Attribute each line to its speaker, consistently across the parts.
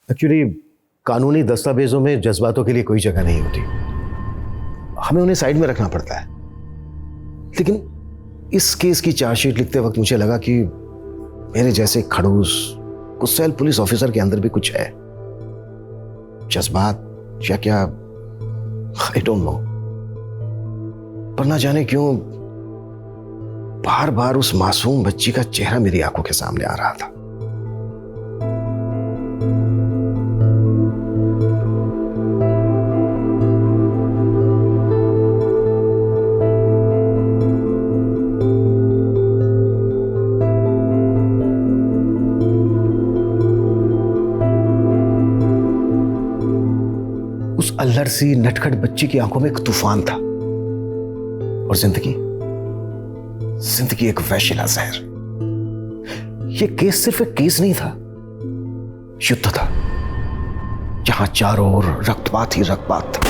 Speaker 1: Actually कानूनी दस्तावेजों में जज्बातों के लिए कोई जगह नहीं होती, हमें उन्हें साइड में रखना पड़ता है। लेकिन इस केस की चार्जशीट लिखते वक्त मुझे लगा कि मेरे जैसे खड़ूस गुस्सैल पुलिस ऑफिसर के अंदर भी कुछ है, जज्बात या क्या, आई डोंट नो। पर ना जाने क्यों बार बार उस मासूम बच्ची का चेहरा मेरी आंखों के सामने आ रहा था। उस अल्लड़ सी नटखट बच्ची की आंखों में एक तूफान था और जिंदगी एक वैशिला जहर। यह केस सिर्फ एक केस नहीं था, युद्ध था जहां चारों ओर रक्तपात ही रक्तपात था।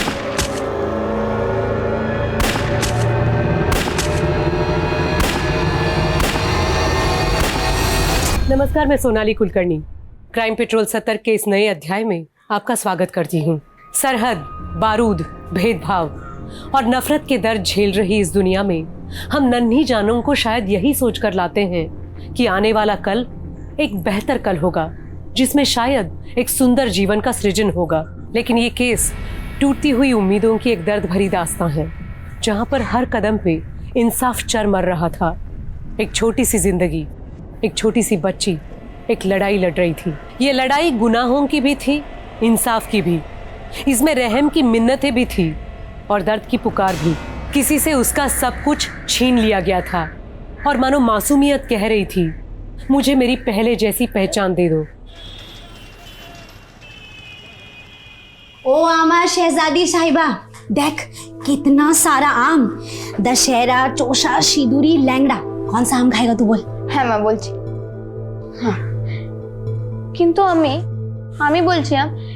Speaker 2: नमस्कार, मैं सोनाली कुलकर्णी क्राइम पेट्रोल 70 के इस नए अध्याय में आपका स्वागत करती हूँ। सरहद, बारूद, भेदभाव और नफरत के दर्द झेल रही इस दुनिया में हम नन्ही जानों को शायद यही सोचकर लाते हैं कि आने वाला कल एक बेहतर कल होगा, जिसमें शायद एक सुंदर जीवन का सृजन होगा। लेकिन ये केस टूटती हुई उम्मीदों की एक दर्द भरी दास्तां है, जहां पर हर कदम पे इंसाफ चर मर रहा था। एक छोटी सी जिंदगी, एक छोटी सी बच्ची एक लड़ाई लड़ रही थी। ये लड़ाई गुनाहों की भी थी, इंसाफ की भी। इसमें रहम की मिन्नतें भी थी और दर्द की पुकार भी। किसी से उसका सब कुछ छीन लिया गया था और मानो मासूमियत कह रही थी, मुझे मेरी पहले जैसी पहचान दे दो।
Speaker 3: ओ आमा शहजादी साहिबा, देख कितना सारा आम। दशहरा, चोषा, सिंदूरी, लैंगड़ा, कौन सा आम खाएगा तू बोल?
Speaker 4: হ্যাঁ মা বলছি। হ্যাঁ কিন্তু আমি বলছি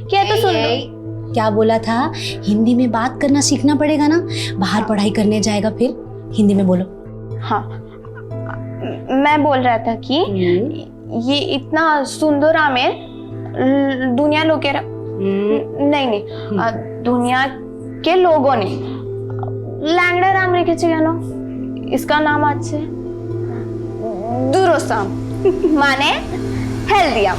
Speaker 4: कि এত সুন্দর।
Speaker 3: क्या बोला था? हिंदी में बात करना सीखना पड़ेगा ना, बाहर पढ़ाई करने जाएगा फिर हिंदी में बोलो।
Speaker 4: हाँ, मैं बोल रहा था कि ये इतना सुंदर आमेर दुनिया लोगेरा नहीं दुनिया के लोगों ने लैंगड़ा आम रेखेছে কেন? इसका नाम আছে दुरोसाम, माने हेल्दी आम।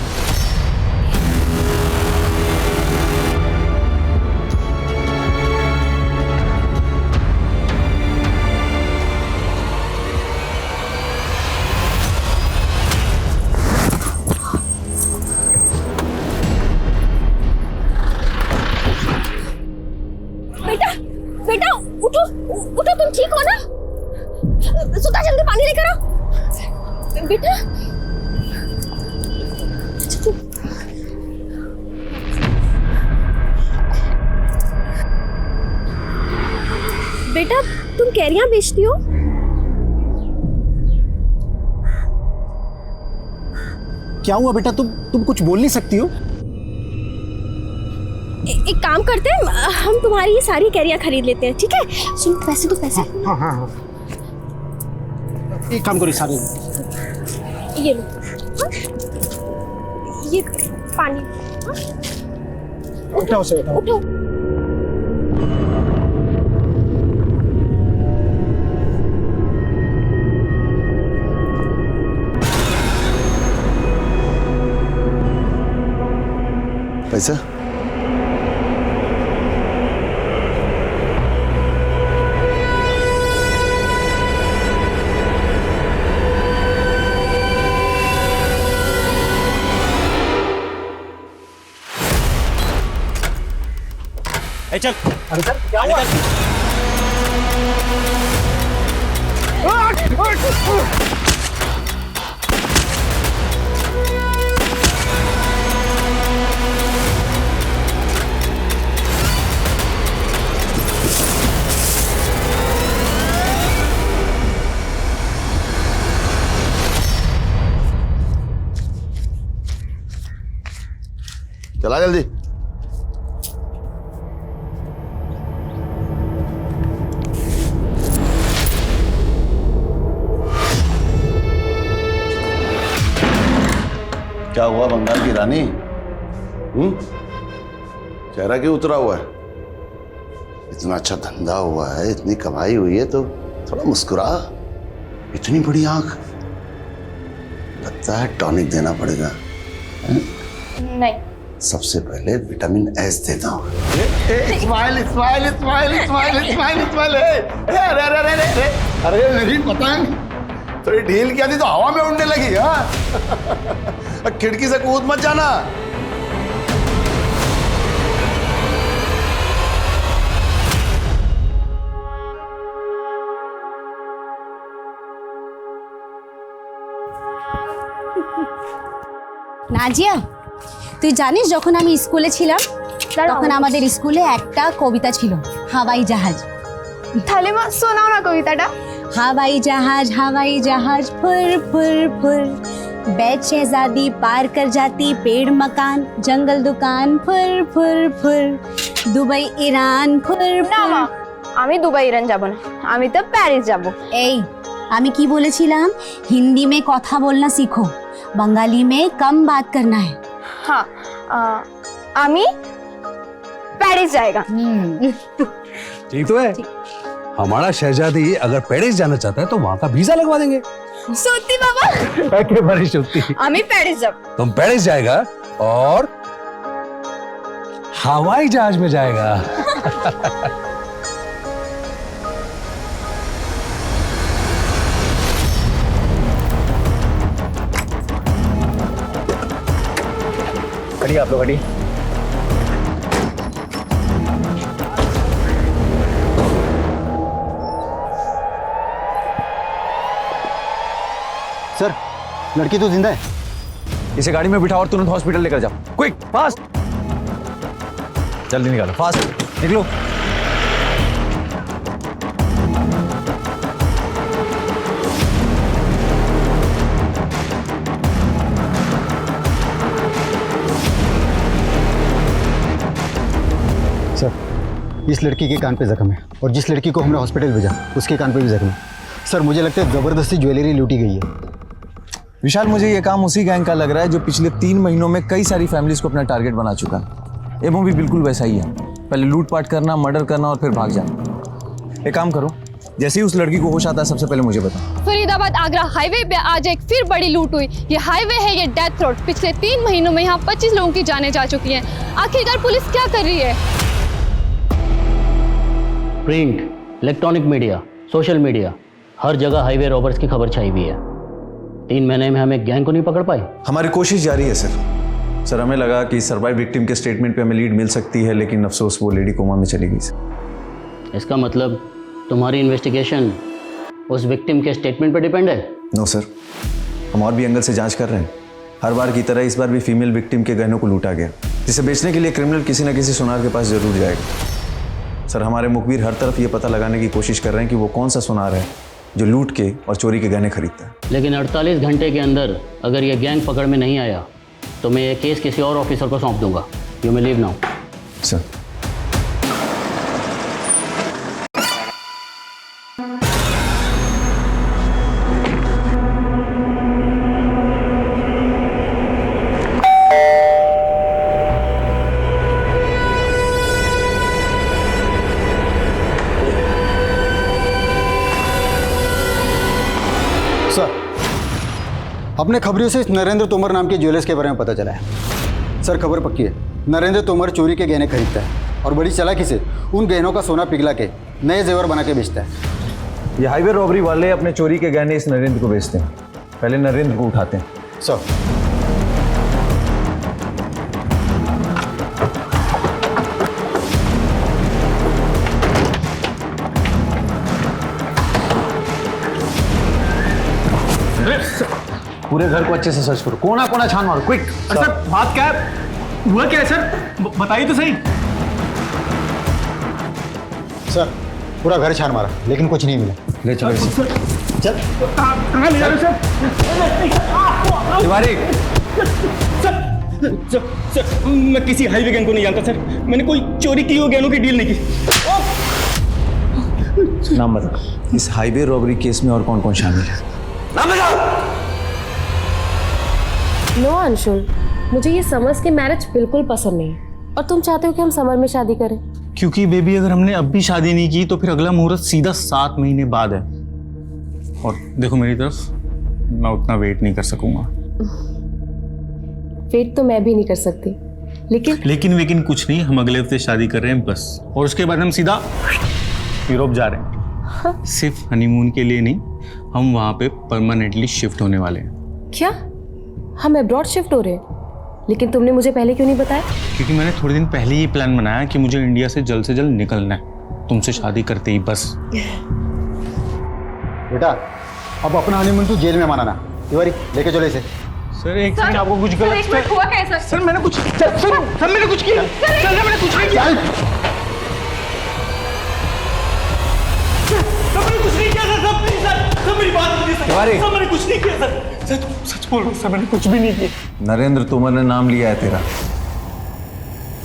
Speaker 3: बेटा उठो उठो, तुम ठीक हो ना? सुता, जल्दी पानी लेकर आओ बेटा। बेटा तुम कैरियां बेचती हो?
Speaker 5: क्या हुआ बेटा, तुम कुछ बोल नहीं सकती हो?
Speaker 3: एक काम करते हैं, हम तुम्हारी ये सारी कैरियां खरीद लेते हैं, ठीक है? सुन, पैसे तो पैसे।
Speaker 5: हाँ। एक काम करो, सारे
Speaker 3: ये लो। हाँ? ये पानी। हाँ?
Speaker 5: उठाओ से
Speaker 3: उठो।
Speaker 1: पैसा?
Speaker 5: चल। अरे सर क्या हुआ?
Speaker 1: चला जल्दी। क्या हुआ बंगाल की रानी?
Speaker 6: चेहरा क्यों उतरा हुआ है? इतना अच्छा धंधा हुआ है, इतनी कमाई हुई है, तो थोड़ा मुस्कुरा। इतनी बड़ी आंख, लगता है टॉनिक देना पड़ेगा।
Speaker 4: नहीं।
Speaker 6: सबसे पहले विटामिन एस देता हूँ। Smile smile smile smile smile smile. अरे मेरी पतंग थोड़ी ढील किया थी तो हवा में उड़ने लगी। हाँ खिड़की से कूद मत जाना।
Speaker 3: নাজিয়া, তুই জানিস যখন আমি স্কুলে ছিলাম তখন আমাদের স্কুলে একটা কবিতা ছিল, হাওয়াই জাহাজ।
Speaker 4: তাহলে মা শোনাও না কবিতাটা।
Speaker 3: हवाई जहाज फुर फुर फुर, बैठ शहजादी पार कर जाती पेड़ मकान जंगल दुकान फुर फुर फुर, दुबई ईरान फुर
Speaker 4: না মা, আমি দুবাই ইরান যাব না, আমি তো প্যারিস যাব।
Speaker 3: এই আমি কি বলেছিলাম, হিন্দি में কথা बोलना सीखो, बंगाली में कम बात करना है।
Speaker 4: हाँ, আমি প্যারিস जाएगा।
Speaker 7: ठीक तो है। हमारा शहजादी अगर पेरिस जाना चाहता है तो वहाँ का वीजा लगवा देंगे।
Speaker 4: সত্যি বাবা?
Speaker 7: एकेबारे सত্যি।
Speaker 4: আমি প্যারিস যাব।
Speaker 7: तुम पेरिस जाएगा और हवाई जहाज में जाएगा।
Speaker 5: खड़ी आप लोग, खड़ी। सर, लड़की तो जिंदा है।
Speaker 7: इसे गाड़ी में बिठाओ और तुरंत हॉस्पिटल लेकर जाओ। Quick, fast. जल्दी निकालो, फास्ट निकलो।
Speaker 5: सर, इस लड़की के कान पे जख्म है और जिस लड़की को हमने हॉस्पिटल भेजा उसके कान पे भी जख्म है। सर, मुझे लगता है जबरदस्ती ज्वेलरी लूटी गई है।
Speaker 8: विशाल, मुझे ये काम उसी गैंग का लग रहा है जो पिछले 3 महीनों में कई सारी फैमिलीज को अपना टारगेट बना चुका है। ये मूवी बिल्कुल वैसा ही है, पहले लूटपाट करना, मर्डर करना और फिर भाग जाना। एक काम करो, जैसे ही उस लड़की को होश आता है सबसे पहले मुझे बताओ।
Speaker 9: फरीदाबाद आगरा हाईवे पे आज एक फिर बड़ी लूट हुई। ये हाईवे है, ये डेथ रोड। पिछले 3 महीनों में यहाँ 25 लोगों की जानें जा चुकी हैं। आखिरकार पुलिस क्या कर रही है?
Speaker 10: Print, electronic media, social media, हर जगह हाईवे रॉबर्स की खबर छाई हुई है। 3 महीने में हमें गैंग को नहीं पकड़ पाए।
Speaker 8: हमारी कोशिश जारी है सर हमें लगा कि सर्वाइव विक्टिम के स्टेटमेंट पे हमें लीड मिल सकती है, लेकिन अफसोस वो लेडी कोमा में चली गई सर।
Speaker 10: इसका मतलब तुम्हारी इन्वेस्टिगेशन उस विक्टिम के स्टेटमेंट पर डिपेंड है?
Speaker 8: नो सर, हम और भी एंगल से जांच कर रहे हैं। हर बार की तरह इस बार भी फीमेल विक्टिम के गहनों को लूटा गया, जिसे बेचने के लिए क्रिमिनल किसी न किसी सुनार के पास जरूर जाएगा। सर, हमारे मुखबिर हर तरफ ये पता लगाने की कोशिश कर रहे हैं कि वो कौन सा सुनार है जो लूट के और चोरी के गहने खरीदता है।
Speaker 10: लेकिन 48 घंटे के अंदर अगर ये गैंग पकड़ में नहीं आया तो मैं ये केस किसी और ऑफिसर को सौंप दूंगा। You may leave now.
Speaker 8: Sir,
Speaker 5: अपने खबरों से इस नरेंद्र तोमर नाम के ज्वेलर्स के बारे में पता चला है। सर, खबर पक्की है, नरेंद्र तोमर चोरी के गहने खरीदता है और बड़ी चालाकी से उन गहनों का सोना पिघला के नए जेवर बना के बेचता है।
Speaker 8: ये हाईवे रॉबरी वाले अपने चोरी के गहने इस नरेंद्र को बेचते हैं, पहले नरेंद्र को उठाते हैं।
Speaker 5: सर,
Speaker 7: पूरे घर को अच्छे से सर्च करो, कोना कोना छान मारो, क्विक।
Speaker 5: सर, बात क्या है? हुआ क्या है सर? बताइए तो सही। सर, पूरा घर छान मारा लेकिन कुछ नहीं मिला।
Speaker 7: ले चलो इसे।
Speaker 5: चल, कहाँ ले जा रहे हो सर?
Speaker 7: तिवारी,
Speaker 11: सर, मैं किसी हाईवे गैंग को नहीं जानता सर। मैंने कोई चोरी की हुई गहनों की डील नहीं की।
Speaker 8: नाम बताओ, इस हाईवे रॉबरी केस में और कौन कौन शामिल है?
Speaker 4: नो अंशुल,
Speaker 2: मुझे ये समर्स के मैरिज बिल्कुल पसंद नहीं है और तुम चाहते हो कि हम समर में शादी करें।
Speaker 11: क्योंकि बेबी अगर हमने अब भी शादी नहीं की तो फिर अगला मुहूर्त सीधा 7 महीने बाद है। और देखो मेरी तरफ, मैं उतना वेट नहीं कर सकूंगा।
Speaker 2: वेट तो मैं भी नहीं कर सकती,
Speaker 11: लेकिन कुछ नहीं, हम अगले हफ्ते शादी कर रहे हैं बस। और उसके बाद हम सीधा यूरोप जा रहे हैं। सिर्फ हनीमून के लिए नहीं, हम वहां पे परमानेंटली शिफ्ट होने वाले हैं।
Speaker 2: क्या हम अब्रॉड शिफ्ट हो रहे हैं? लेकिन तुमने मुझे पहले क्यों नहीं बताया?
Speaker 11: क्योंकि मैंने थोड़े दिन पहले ही प्लान बनाया कि मुझे इंडिया से जल्द निकलना है, तुमसे शादी करते ही बस।
Speaker 5: बेटा अब अपना हनीमून तू जेल में मनाना। तिवारी लेके चलो इसे।
Speaker 11: सर एक सेकंड, आपको कुछ गलत
Speaker 9: हुआ कैसा?
Speaker 11: सर मैंने कुछ सर मैंने कुछ किया। सर मैंने कुछ नहीं किया। मैंने कुछ नहीं किया सर, मेरी बात सुनिए सर। सर मैंने कुछ नहीं किया सर, तुम सच बोल रहे हो सर, मैंने कुछ भी नहीं किया।
Speaker 8: नरेंद्र तोमर ने नाम लिया है तेरा।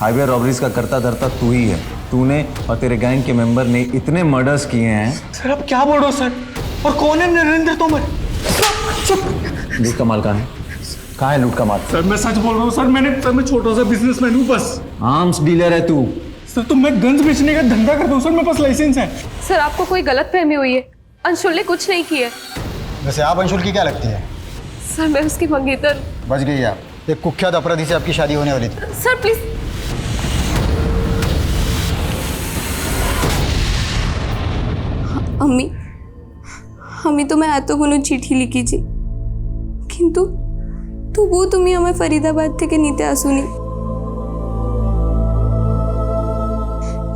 Speaker 8: हाईवे रॉबरीज का करता धरता तू ही है। तूने और तेरे गैंग के मेंबर ने इतने मर्डर्स किए हैं।
Speaker 11: सर आप क्या बोल रहे हो सर? और कौन है नरेंद्र तोमर?
Speaker 8: लूट का माल कहाँ है? कहाँ है लूट का माल?
Speaker 11: सर मैं सच बोल रहा हूँ सर, मैं छोटा सा बिजनेसमैन हूँ बस।
Speaker 8: आर्म्स डीलर है तू?
Speaker 11: सर तो मैं गन्स बेचने का धंधा करता हूँ सर, मेरे पास लाइसेंस है।
Speaker 9: सर आपको कोई गलतफहमी हुई है, अंशुल ने कुछ नहीं किया।
Speaker 5: वैसे आप अंशुल की क्या लगती है?
Speaker 9: सर मैं उसकी मंगेतर।
Speaker 5: बच गई आप। एक कुख्यात अपराधी से आपकी शादी होने वाली थी।
Speaker 9: Sir please.
Speaker 4: আমি তোমায় এতগুলো চিঠি লিখেছি, কিন্তু তবুও তুমি আমায় ফরিদাবাদ থেকে নিতে আসোনি।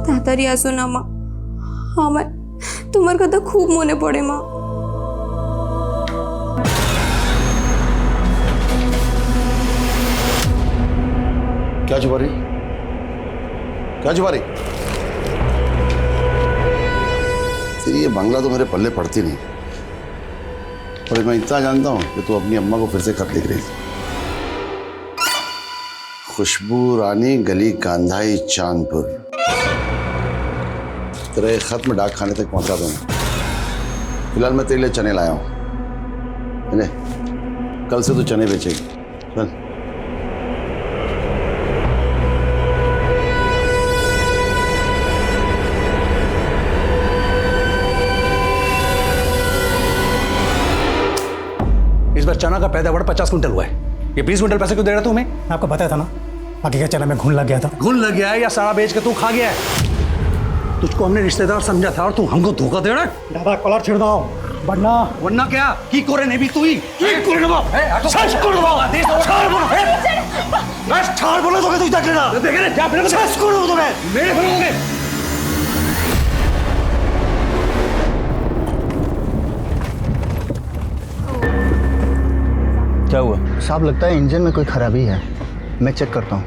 Speaker 4: তাড়াতাড়ি আসো না মা, আমার তোমার কথা খুব মনে পড়ে মা।
Speaker 6: क्या छुपा रही? क्या छुपा रही? तेरी ये बंगला तो मेरे पल्ले पड़ती नहीं, पर मैं इतना जानता हूं कि तू अपनी अम्मा को फिर से खत लिख रही थी। खुशबू रानी, गली कांधाई, चांदपुर। तेरा ये खत मैं डाक खाने तक पहुंचा दूंगा। फिलहाल मैं तेरे लिए चने लाया हूं, कल से तू चने बेचेगी। चल।
Speaker 7: इस बार चना का पैदावार 50 क्विंटल हुआ है। ये 20 क्विंटल पैसे क्यों दे रहा तुम्हें?
Speaker 12: आपको बताया था ना, बाकी का चना में घुन लग गया था।
Speaker 7: घुन लग गया है या सारा बेच के तू खा गया है? तुझको हमने रिश्तेदार समझा था और तू हमको धोखा दे रहा है।
Speaker 12: दादा कॉलर छिड़ दो, वरना
Speaker 7: क्या की कोरे ने भी तू ही की कोरे ने सच कर दो। आदेश छाड़ बोलो, बस छाड़ बोलो तो तू देख लेना। देख ले क्या फिर सच कर दो तुम्हें मेरे फिरोगे।
Speaker 5: क्या हुआ साहब? लगता है इंजन में कोई खराबी है, मैं चेक करता हूँ।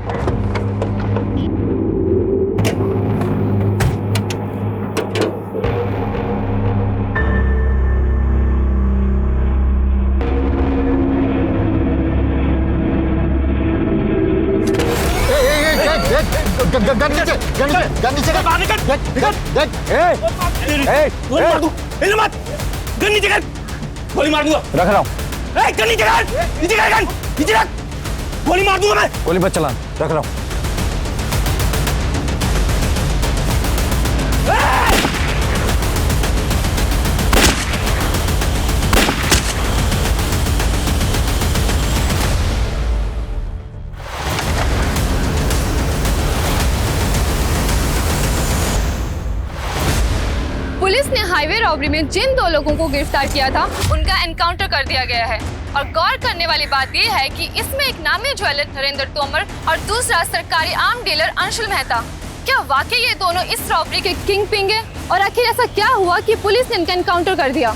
Speaker 11: गोली मार दूंगा।
Speaker 5: रख रहा हूँ।
Speaker 11: नीचे रख, गोली मार दूंगा मैं।
Speaker 5: गोली मत चला, रख रहा हूँ।
Speaker 9: पुलिस ने हाईवे रॉबरी में जिन 2 लोगों को गिरफ्तार किया था उनका एनकाउंटर कर दिया गया है। और गौर करने वाली बात यह है कि इसमें एक नामी ज्वेलर नरेंद्र तोमर और दूसरा सरकारी आर्म डीलर अंशुल मेहता। क्या वाकई ये दोनों इस रॉबरी के किंग पिंग है? और आखिर ऐसा क्या हुआ कि पुलिस ने इनका एनकाउंटर कर दिया?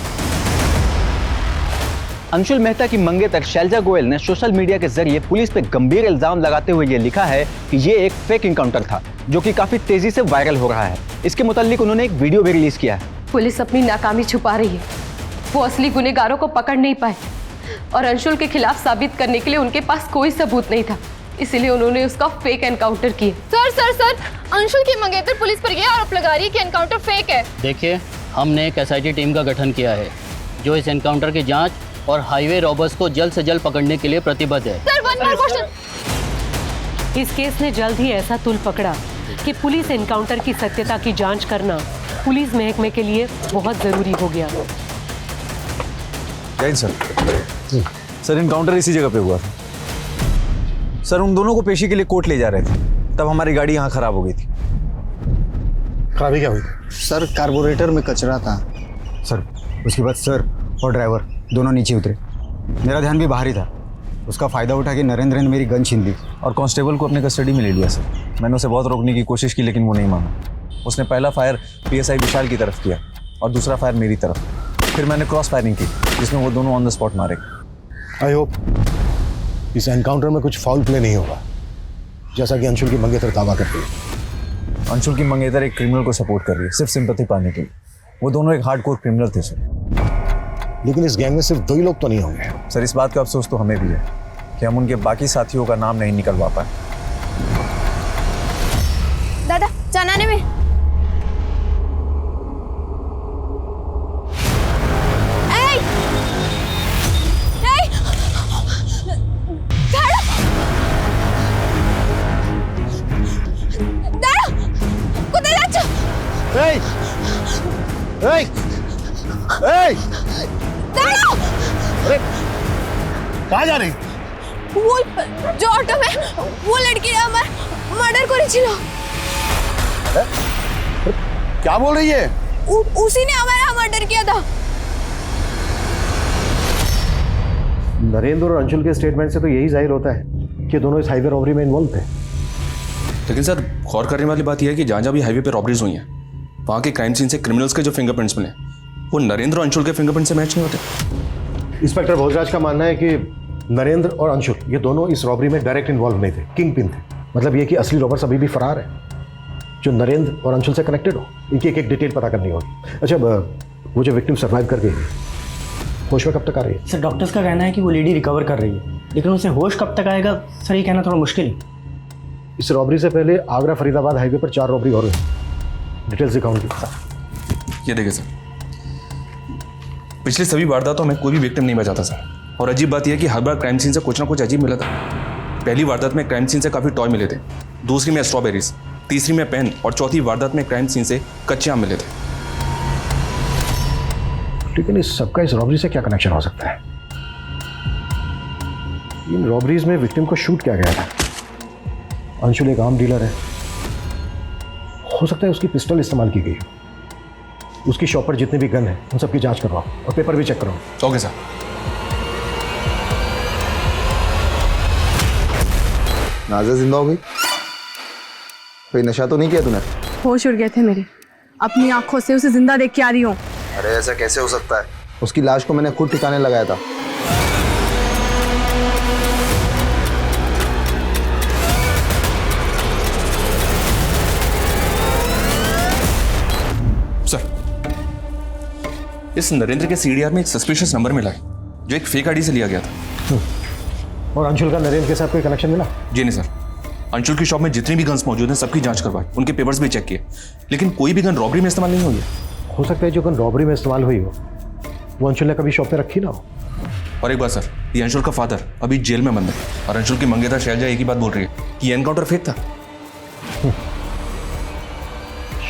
Speaker 13: अंशुल मेहता की मंगेतर शैलजा गोयल ने सोशल मीडिया के जरिए पुलिस पे गंभीर इल्जाम लगाते हुए ये लिखा है कि ये एक फेक इनकाउंटर था, जो कि काफी तेजी से वायरल हो रहा है। इसके मुताल्लिक उन्होंने एक वीडियो भी रिलीज किया है।
Speaker 2: पुलिस अपनी नाकामी छुपा रही है, वो असली गुनहगारों को पकड़ नहीं पाए और अंशुल के खिलाफ साबित करने के लिए उनके पास कोई सबूत नहीं था, इसीलिए उन्होंने उसका फेक एनकाउंटर किया।
Speaker 9: सर अंशुल की मंगेतर पुलिस पर यह आरोप लगा रही है कि एनकाउंटर फेक है।
Speaker 10: देखिए, हमने एक SIT टीम का गठन किया है जो इस एनकाउंटर की जांच और हाईवे रॉबर्स को जल्द से जल्द पकड़ने के लिए प्रतिबद्ध है।
Speaker 9: Sir one more question.
Speaker 2: इस केस ने जल्द ही ऐसा तुल पकड़ा कि पुलिस एनकाउंटर की सत्यता की जांच करना पुलिस महकमे के लिए बहुत जरूरी हो गया।
Speaker 8: जैन सर, सर एनकाउंटर इसी जगह पे हुआ था। सर उन दोनों को पेशी के लिए कोर्ट ले जा रहे थे, तब हमारी गाड़ी यहाँ खराब हो गई थी।
Speaker 1: खराबी क्या हुई?
Speaker 5: सर कार्बोरेटर में कचरा था। सर उसके बाद सर और ड्राइवर दोनों नीचे उतरे। मेरा ध्यान भी बाहर ही था। उसका फ़ायदा उठा के नरेंद्र ने मेरी गन छीन ली
Speaker 8: और कांस्टेबल को अपने कस्टडी में ले लिया सर। मैंने उसे बहुत रोकने की कोशिश की लेकिन वो नहीं माना। उसने पहला फायर पीएसआई विशाल की तरफ किया और दूसरा फायर मेरी तरफ। फिर मैंने क्रॉस फायरिंग की जिसमें वो दोनों ऑन द स्पॉट मारे।
Speaker 1: आई होप इस एनकाउंटर में कुछ फाउल प्ले नहीं होगा, जैसा कि अंशुल की मंगेतर दावा करती है।
Speaker 8: अंशुल की मंगेतर एक क्रिमिनल को सपोर्ट कर रही है सिर्फ सिंपैथी पाने के लिए। वो दोनों एक हार्डकोर क्रिमिनल थे सर।
Speaker 1: लेकिन इस गैंग में सिर्फ 2 ही लोग तो नहीं होंगे।
Speaker 8: सर इस बात का अफसोस तो हमें भी है कि हम उनके बाकी साथियों का नाम नहीं निकलवा पाए।
Speaker 4: दादा चनाने में
Speaker 1: कहाँ जा रही?
Speaker 4: वो जो ऑटो में वो लड़की ने हमारे मर्डर को रिचिलो।
Speaker 1: क्या बोल रही है?
Speaker 4: उसी ने हमारा मर्डर किया था।
Speaker 1: नरेंद्र और अंशुल के स्टेटमेंट से तो यही जाहिर होता है कि दोनों इस हाईवे रॉबरी में इन्वॉल्व थे।
Speaker 14: लेकिन सर गौर करने वाली बात यह है कि जहाँ जहाँ भी हाईवे पे रॉबरीज हुई हैं वहाँ के क्राइम सीन से क्रिमिनल्स के जो फिंगरप्रिंट्स मिले वो नरेंद्र और अंशुल के फिंगरप्रिंट से मैच नहीं होते।
Speaker 1: इंस्पेक्टर भोजराज का मानना है कि नरेंद्र और अंशुल ये दोनों इस रॉबरी में डायरेक्ट इन्वॉल्व नहीं थे, किंग पिन थे। मतलब ये कि असली रॉबर्स अभी भी फरार है जो नरेंद्र और अंशुल से कनेक्टेड हो। इनकी एक एक डिटेल पता करनी होगी। अच्छा वो जो विक्टिम सर्वाइव कर गई होश में कब तक आ रही है?
Speaker 12: सर डॉक्टर्स का कहना है कि वो लेडी रिकवर कर रही है, लेकिन उसे होश कब तक आएगा सर ये कहना थोड़ा मुश्किल है।
Speaker 1: इस रॉबरी से पहले आगरा फरीदाबाद हाईवे पर 4 रॉबरी और हुई। डिटेल्स दिखाऊंगी।
Speaker 14: ये देखिए सर, पिछले सभी वारदातों में कोई भी विक्टिम नहीं बचा था सर। और अजीब बात यह है कि हर बार क्राइम सीन से कुछ ना कुछ अजीब मिला था। पहली वारदात में क्राइम सीन से काफ़ी टॉय मिले थे, दूसरी में स्ट्रॉबेरीज, तीसरी में पेन और चौथी वारदात में क्राइम सीन से कच्चे आम मिले थे।
Speaker 1: लेकिन इस सबका इस रॉबरी से क्या कनेक्शन हो सकता है? इन रॉबरीज में विक्टिम को शूट किया गया था। अंशुल एक आम डीलर है, हो सकता है उसकी पिस्टल इस्तेमाल की गई। उसकी शॉप पर जितने भी गन है उन सबकी जांच करवाओ और पेपर भी चेक करवाओ।
Speaker 14: Okay sir.
Speaker 13: नाज़ा जिंदा हो गई? कोई नशा तो नहीं किया तूने?
Speaker 9: होश उड़ गए थे मेरे, अपनी आंखों से उसे जिंदा देख के आ रही हूँ।
Speaker 13: अरे ऐसा कैसे हो सकता है? उसकी लाश को मैंने खुद ठिकाने लगाया था।
Speaker 14: सर इस नरेंद्र के सीडीआर में एक सस्पिशियस नंबर मिला है जो एक फेक आईडी से लिया गया था।
Speaker 1: और अंशुल का नरेंद्र के साथ कोई कनेक्शन मिला?
Speaker 14: जी नहीं सर, अंशुल की शॉप में जितनी भी गन्स मौजूद हैं सबकी जांच करवाई, उनके पेपर्स भी चेक किए, लेकिन कोई भी गन रॉबरी में इस्तेमाल नहीं हुई है।
Speaker 1: हो सकता है जो गन रॉबरी में इस्तेमाल हुई हो वो अंशुल ने कभी शॉप पे रखी ना हो।
Speaker 14: और एक बात सर, ये अंशुल का फादर अभी जेल में बंद है और अंशुल की मंगेतर शैलजा एक ही बात बोल रही है कि एनकाउंटर फेक था।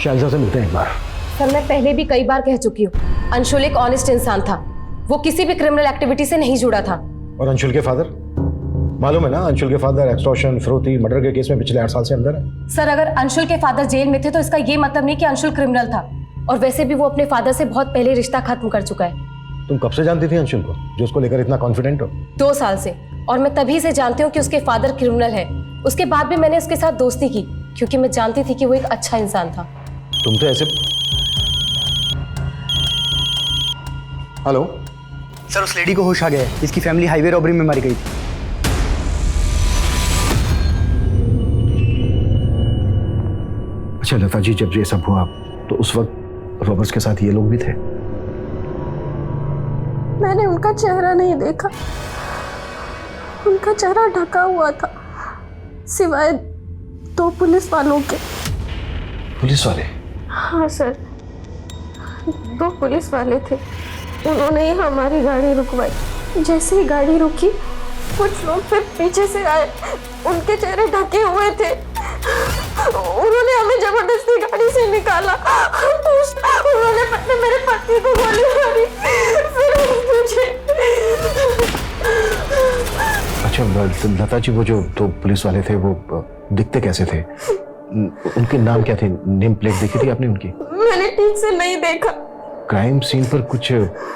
Speaker 1: शैलजा से मिलते हैं एक बार।
Speaker 2: सर मैं पहले भी कई बार कह चुकी हूँ, अंशुल एक ऑनेस्ट इंसान था, वो किसी भी क्रिमिनल एक्टिविटी से नहीं जुड़ा था।
Speaker 1: और अंशुल के फादर? मालूम है ना, अंशुल के फादर एक्सटॉर्शन, फिरौती, मर्डर के केस में पिछले 8 साल से अंदर है।
Speaker 2: सर अगर अंशुल के फादर जेल में थे तो इसका ये मतलब नहीं कि अंशुल क्रिमिनल था, और वैसे भी वो अपने फादर से बहुत पहले रिश्ता खत्म कर चुका है।
Speaker 1: तुम कब से जानती थी अंशुल को जो उसको लेकर इतना कॉन्फिडेंट हो?
Speaker 2: 2 साल से, और मैं तभी से जानती हूँ कि उसके फादर क्रिमिनल है। उसके बाद भी मैंने उसके साथ दोस्ती की क्योंकि मैं जानती थी कि वो एक अच्छा इंसान था।
Speaker 1: तुम तो ऐसे। हेलो
Speaker 12: सर उस लेडी को होश आ गया है, इसकी फैमिली हाईवे रॉबरी में मर गई थी।
Speaker 1: अच्छा लता जी, जब ये सब हुआ तो उस वक्त रॉबर्ट्स के साथ ये लोग भी थे?
Speaker 9: मैंने उनका चेहरा नहीं देखा, उनका चेहरा ढका हुआ था सिवाय 2 पुलिस वालों के।
Speaker 1: पुलिस वाले?
Speaker 9: हाँ सर, 2 पुलिस वाले थे, उन्होंने ही हमारी गाड़ी रुकवाई। जैसे ही गाड़ी रुकी
Speaker 15: कुछ लोग फिर पीछे से आए, उनके चेहरे ढके हुए थे। उन्होंने हमें जबरदस्ती गाड़ी से निकाला। उन्होंने मेरे पति को गोली मारी, फिर मुझे।
Speaker 1: अच्छा लता जी, वो जो दो पुलिस वाले थे वो दिखते कैसे थे? उनके नाम क्या थे? नेम प्लेट देखी थी आपने उनकी?
Speaker 15: मैंने ठीक से नहीं देखा।
Speaker 1: क्राइम सीन पर कुछ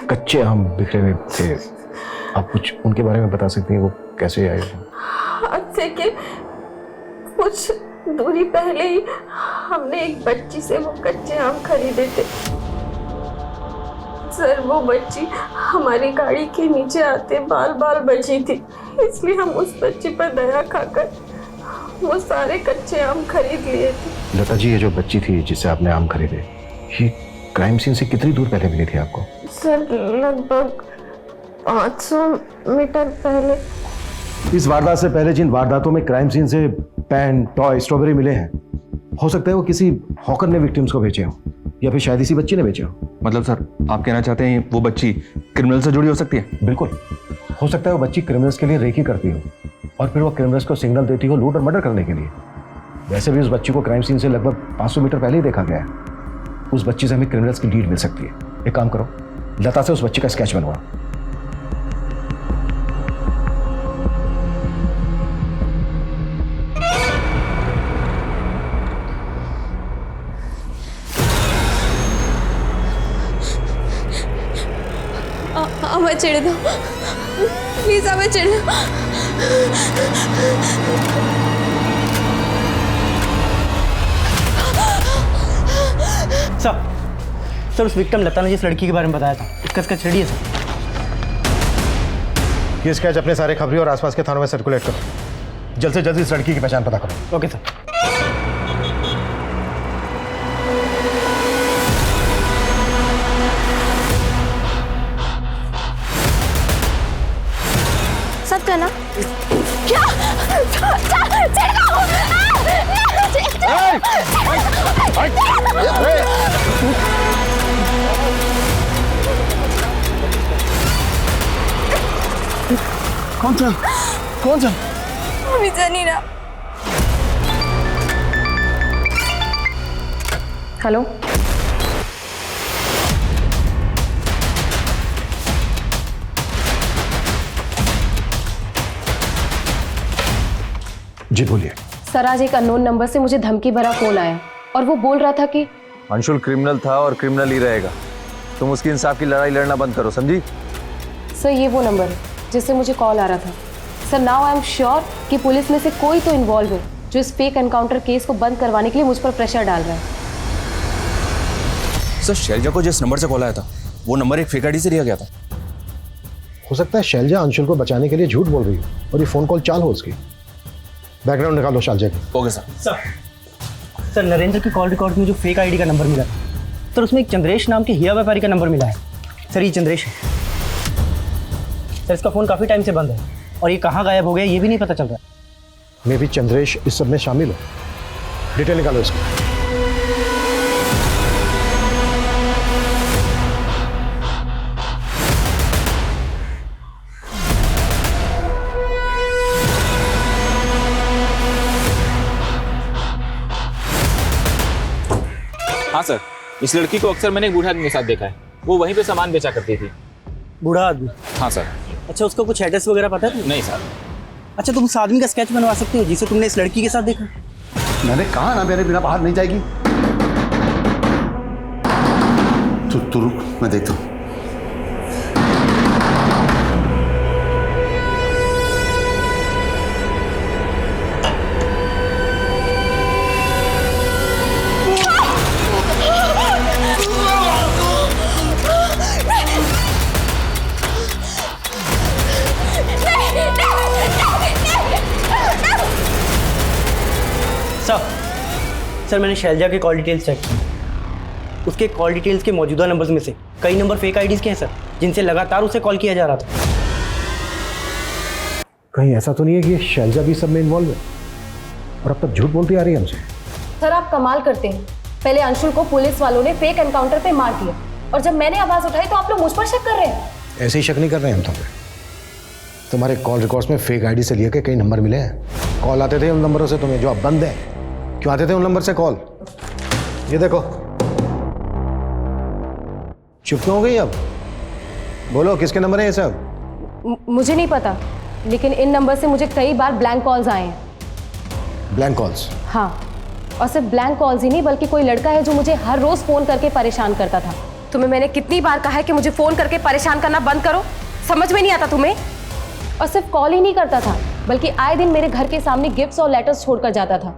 Speaker 1: कच्चे आम बिखरे हुए थे, आप कुछ उनके बारे में बता सकती हैं? वो कैसे आए?
Speaker 15: आज से के कुछ दूरी पहले ही हमने एक बच्ची से वो कच्चे आम खरीदे थे। सर, वो बच्ची हमारी गाड़ी के नीचे आते बाल बाल बची थी, इसलिए हम उस बच्ची पर दया खाकर वो सारे कच्चे आम खरीद लिए थे।
Speaker 1: लता जी, ये जो बच्ची थी जिससे आपने आम खरीदे, ये क्राइम सीन से कितनी दूर पहले मिली थी आपको?
Speaker 15: सर, लगभग 500 मीटर पहले।
Speaker 1: इस वारदात से पहले जिन वारदातों में क्राइम सीन से पेन, टॉय, स्ट्रॉबेरी मिले हैं, हो सकता है वो किसी हॉकर ने विक्टिम्स को बेचे हो, या फिर शायद इसी बच्ची ने बेचे हो।
Speaker 14: मतलब सर, आप कहना चाहते हैं वो बच्ची क्रिमिनल से जुड़ी हो सकती है?
Speaker 1: बिल्कुल, हो सकता है वो बच्ची क्रिमिनल्स के लिए रेकी करती हो और फिर वो क्रिमिनल्स को सिग्नल देती हो लूट और मर्डर करने के लिए। वैसे भी उस बच्ची को क्राइम सीन से लगभग 500 मीटर पहले ही देखा गया है। उस बच्ची से हमें क्रिमिनल्स की लीड मिल सकती है। एक काम करो, लता से उस बच्ची का स्केच बनवाओ।
Speaker 15: हमें छेड़ दो प्लीज, हमें छेड़ दो।
Speaker 12: सर, उस विक्टिम लता ने जिस लड़की के बारे में बताया था, उसका स्केच रेडी है सर।
Speaker 1: ये स्केच अपने सारे खबरी और आसपास के थानों में सर्कुलेट करो। जल्द से जल्द इस लड़की की पहचान पता करो।
Speaker 12: Okay sir.
Speaker 15: सब कहना क्या?
Speaker 1: कौन था? कौन था?
Speaker 15: अभी जानी ना।
Speaker 4: हेलो,
Speaker 1: जी बोलिए।
Speaker 4: सर, आज एक अननोन नंबर से मुझे धमकी भरा फोन आया और वो बोल रहा था कि
Speaker 8: अंशुल क्रिमिनल था और क्रिमिनल ही रहेगा। तुम उसकी इंसाफ की लड़ाई लड़ना बंद करो, समझी?
Speaker 4: सर, ये वो नंबर है जिससे मुझे कॉल आ रहा था। Sir, now I am sure कि पुलिस में से कोई तो इन्वॉल्व है जो इस फेक एनकाउंटर केस को बंद करवाने के लिए मुझ पर प्रेशर डाल रहा है।
Speaker 14: सर, शैलजा को जिस नंबर से कॉल आया था, वो नंबर एक फेक आईडी से लिया गया था।
Speaker 1: हो सकता है शैलजा अंशुल को बचाने के लिए झूठ बोल रही हो और ये फोन कॉल चाल हो उसकी। बैकग्राउंड निकालो शैलजा की।
Speaker 14: Okay sir.
Speaker 12: सर, नरेंद्र की कॉल रिकॉर्ड में जो फेक आईडी का नंबर मिला था, सर उसमें एक चंद्रेश नाम के हिया व्यापारी का नंबर मिला है। सर, ये चंद्रेश है। सर, इसका फ़ोन काफ़ी टाइम से बंद है और ये कहाँ गायब हो गया ये भी नहीं पता चल रहा।
Speaker 1: मे भी चंद्रेश इस सब में शामिल हो। डिटेल निकालो इसकी।
Speaker 16: हाँ सर, इस लड़की को अक्सर मैंने एक बूढ़ा आदमी के साथ देखा है। वो वहीं पे सामान बेचा करती थी।
Speaker 12: बूढ़ा आदमी?
Speaker 16: हाँ सर।
Speaker 12: अच्छा, उसका कुछ एड्रेस वगैरह पता है?
Speaker 16: नहीं सर।
Speaker 12: अच्छा, तुम उस आदमी का स्केच बनवा सकते हो जिसे तुमने इस लड़की के साथ देखा?
Speaker 6: मैंने कहा ना, मेरे बिना बाहर नहीं जाएगी। तू रुक, मैं देखता हूँ।
Speaker 12: सर, मैंने शैलजा के कॉल डिटेल्स चेक की। उसके कॉल डिटेल्स के मौजूदा नंबर्स में से कई नंबर फेक आईडीज के हैं सर, जिनसे लगातार उसे कॉल किया जा रहा था।
Speaker 1: कहीं ऐसा तो नहीं है कि ये शैलजा भी सब में इन्वॉल्व है और अब तक झूठ बोलती आ रही है हमसे?
Speaker 4: सर, आप कमाल करते हैं। पहले अंशुल को पुलिस वालों ने फेक एनकाउंटर पे मार दिया और जब मैंने आवाज उठाई तो आप लोग मुझ पर शक कर रहे हैं।
Speaker 1: ऐसे ही शक नहीं कर रहे हैं हम तो। तुम्हारे कॉल रिकॉर्ड्स में फेक आईडी से लिए के कई नंबर मिले हैं। कॉल आते थे उन नंबरों से तुम्हें जो अब बंद है। क्यों आते थे उन नंबर से कॉल? ये देखो। चुप क्यों हो गई अब? बोलो किसके नंबर है ये सब?
Speaker 17: मुझे नहीं पता, लेकिन इन नंबर से मुझे कई बार ब्लैंक कॉल्स आए हैं।
Speaker 1: Blank calls?
Speaker 17: हाँ, और सिर्फ ब्लैंक कॉल्स ही नहीं, बल्कि कोई लड़का है जो मुझे हर रोज फोन करके परेशान करता था। तुम्हें मैंने कितनी बार कहा है कि मुझे फोन करके परेशान करना बंद करो? समझ में नहीं आता तुम्हें? और सिर्फ कॉल ही नहीं करता था, बल्कि आए दिन मेरे घर के सामने गिफ्ट्स और लेटर्स छोड़कर जाता था।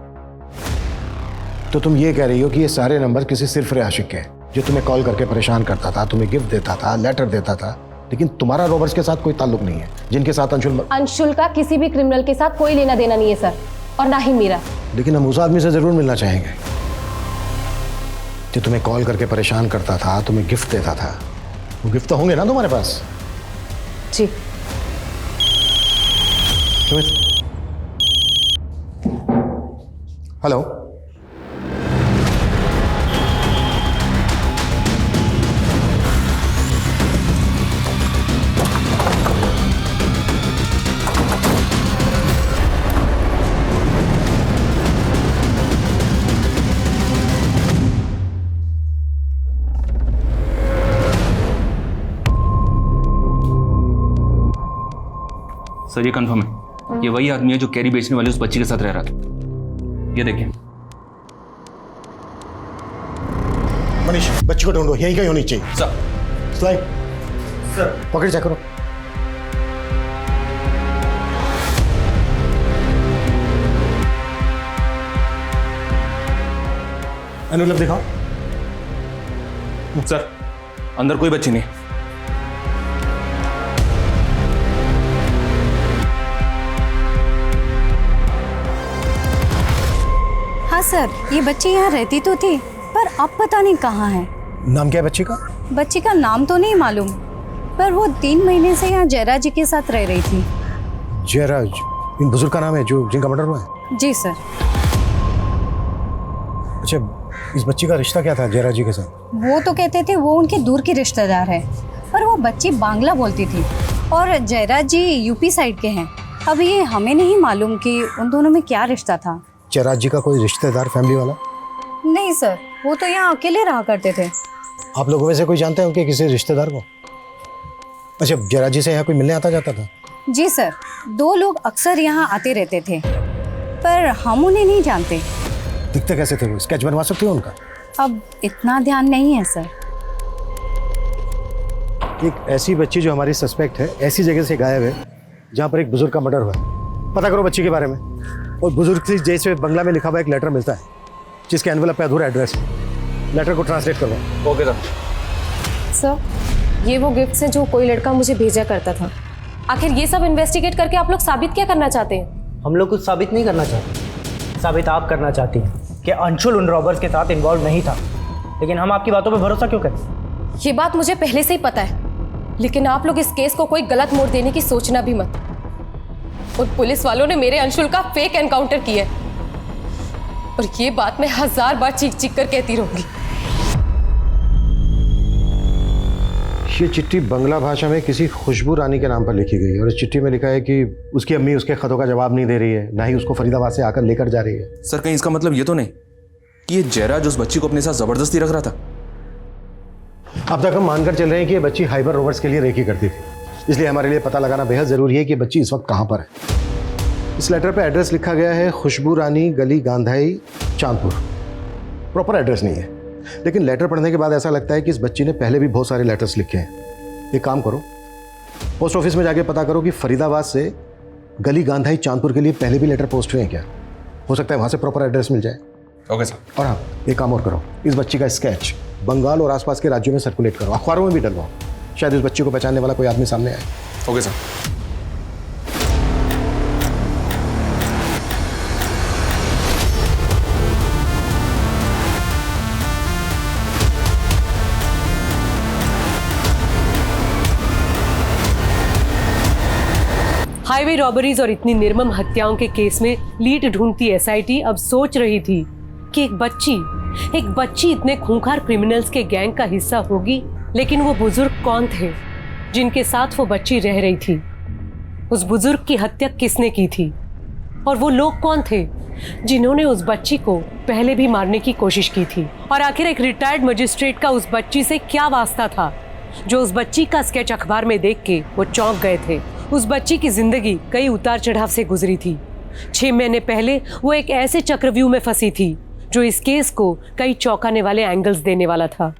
Speaker 1: तो तुम ये कह रही हो कि ये सारे नंबर किसी सिर्फ आशिक के जो तुम्हें कॉल करके परेशान करता था, तुम्हें गिफ्ट देता था, लेटर देता था, लेकिन तुम्हारा रॉबर्ट्स के साथ कोई ताल्लुक नहीं है, जिनके साथ अंशुल
Speaker 17: का किसी भी क्रिमिनल के साथ कोई लेना देना नहीं है सर, और ना ही मेरा।
Speaker 1: लेकिन हम उस आदमी से जरूर मिलना चाहेंगे जो तुम्हें कॉल करके परेशान करता था, तुम्हें गिफ्ट देता था। वो गिफ्ट तो होंगे ना तुम्हारे पास?
Speaker 17: जी।
Speaker 1: हेलो,
Speaker 14: सर ये कंफर्म है, ये वही आदमी है जो कैरी बेचने वाले उस बच्ची के साथ रह रहा था। ये देखिए।
Speaker 1: मनीष, बच्ची को ढूंढो, यहीं कहीं होनी चाहिए।
Speaker 14: सर।
Speaker 1: स्लाइड। सर। पकड़ चेक करो। एनवेलप दिखाओ।
Speaker 14: सर, अंदर कोई बच्ची नहीं।
Speaker 3: हाँ सर, ये बच्ची यहाँ रहती तो थी, पर अब पता नहीं कहाँ है।
Speaker 1: नाम क्या है बच्ची का?
Speaker 3: बच्ची का नाम तो नहीं मालूम, पर वो 3 महीने से यहाँ जयराज जी के साथ रह रही थी।
Speaker 1: जयराज इन बुजुर्ग का नाम है जो जिनका मर्डर हुआ है?
Speaker 3: जी सर।
Speaker 1: अच्छा, इस बच्ची का रिश्ता क्या था जयराज जी के साथ?
Speaker 3: वो तो कहते थे वो उनके दूर की रिश्तेदार है, पर वो बच्ची बांग्ला बोलती थी और जयराज जी यूपी साइड के हैं। अब ये हमें नहीं मालूम कि उन दोनों में क्या रिश्ता था।
Speaker 1: जयराज जी का कोई रिश्तेदार, फैमिली वाला?
Speaker 3: नहीं सर, वो तो यहाँ अकेले रहा करते थे।
Speaker 1: आप लोगों में से कोई जानते हैं उनके किसी रिश्तेदार को? अच्छा, जयराज जी से यहाँ कोई मिलने आता जाता था?
Speaker 3: जी सर, 2 लोग अक्सर यहाँ आते रहते थे, पर हम उन्हें नहीं जानते।
Speaker 1: दिखते कैसे थे वो? स्केच बनवा सकते हो उनका?
Speaker 3: अब इतना ध्यान नहीं है सर।
Speaker 1: एक ऐसी बच्ची जो हमारी सस्पेक्ट है, ऐसी जगह से गायब है जहाँ पर एक बुजुर्ग का मर्डर हुआ है। पता करो बच्ची के बारे में। और बुजुर्ग से जैसे बंगला में लिखा हुआ एक लेटर मिलता है जिसके एनवेलप पे अधूरा एड्रेस है। लेटर को ट्रांसलेट करवाओ।
Speaker 14: Okay sir.
Speaker 17: सर, ये वो गिफ्ट्स हैं जो कोई लड़का मुझे भेजा करता था। आखिर ये सब इन्वेस्टिगेट करके आप लोग साबित क्या करना चाहते हैं?
Speaker 12: हम लोग कुछ साबित नहीं करना चाहते। साबित आप करना चाहती हैं कि अंशुल उन रॉबर्स के साथ इन्वॉल्व नहीं था, लेकिन हम आपकी बातों पर भरोसा क्यों करें?
Speaker 17: ये बात मुझे पहले से ही पता है, लेकिन आप लोग इस केस को कोई गलत मोड़ देने की सोचना भी मत। और पुलिस वालों ने मेरे अंशुल का फेक एनकाउंटर किया है, और ये बात मैं 1000 बार चीख चीख कर कहती रहूंगी।
Speaker 1: ये चिट्ठी बंगला भाषा में किसी खुशबू रानी के नाम पर लिखी गई है और इस चिट्ठी में लिखा है कि उसकी अम्मी उसके खतों का जवाब नहीं दे रही है, ना ही उसको फरीदाबाद से आकर लेकर जा रही है।
Speaker 14: सर, कहीं इसका मतलब ये तो नहीं कि ये जयराज उस बच्ची को अपने साथ जबरदस्ती रख रहा था?
Speaker 1: अब तक हम मानकर चल रहे हैं कि ये बच्ची हाइपर रॉबर्ट्स के लिए रेकी करती थी, इसलिए हमारे लिए पता लगाना बेहद जरूरी है कि बच्ची इस वक्त कहाँ पर है। इस लेटर पे एड्रेस लिखा गया है खुशबू रानी गली गांधाई चांदपुर। प्रॉपर एड्रेस नहीं है, लेकिन लेटर पढ़ने के बाद ऐसा लगता है कि इस बच्ची ने पहले भी बहुत सारे लेटर्स लिखे हैं। एक काम करो, पोस्ट ऑफिस में जाके पता करो कि फरीदाबाद से गली गांधाई चांदपुर के लिए पहले भी लेटर पोस्ट हुए हैं क्या। हो सकता है वहाँ से प्रॉपर एड्रेस मिल जाए।
Speaker 14: Okay sir.
Speaker 1: और हाँ, एक काम और करो, इस बच्ची का स्केच बंगाल और आसपास के राज्यों में सर्कुलेट करो, अखबारों में भी डलवाओ, शायद इस बच्ची को पहचानने वाला कोई आदमी सामने आए।
Speaker 14: Okay sir.
Speaker 2: हाईवे रॉबरीज और इतनी निर्मम हत्याओं के केस में लीड ढूंढती एसआईटी अब सोच रही थी कि एक बच्ची इतने खूंखार क्रिमिनल्स के गैंग का हिस्सा होगी, लेकिन वो बुजुर्ग कौन थे जिनके साथ वो बच्ची रह रही थी? उस बुजुर्ग की हत्या किसने की थी और वो लोग कौन थे जिन्होंने उस बच्ची को पहले भी मारने की कोशिश की थी। और आखिर एक रिटायर्ड मजिस्ट्रेट का उस बच्ची से क्या वास्ता था जो उस बच्ची का स्केच अखबार में देख के वो चौंक गए थे। उस बच्ची की जिंदगी कई उतार चढ़ाव से गुजरी थी। 6 महीने पहले वो एक ऐसे चक्रव्यूह में फंसी थी जो इस केस को कई चौंकाने वाले एंगल्स देने वाला था।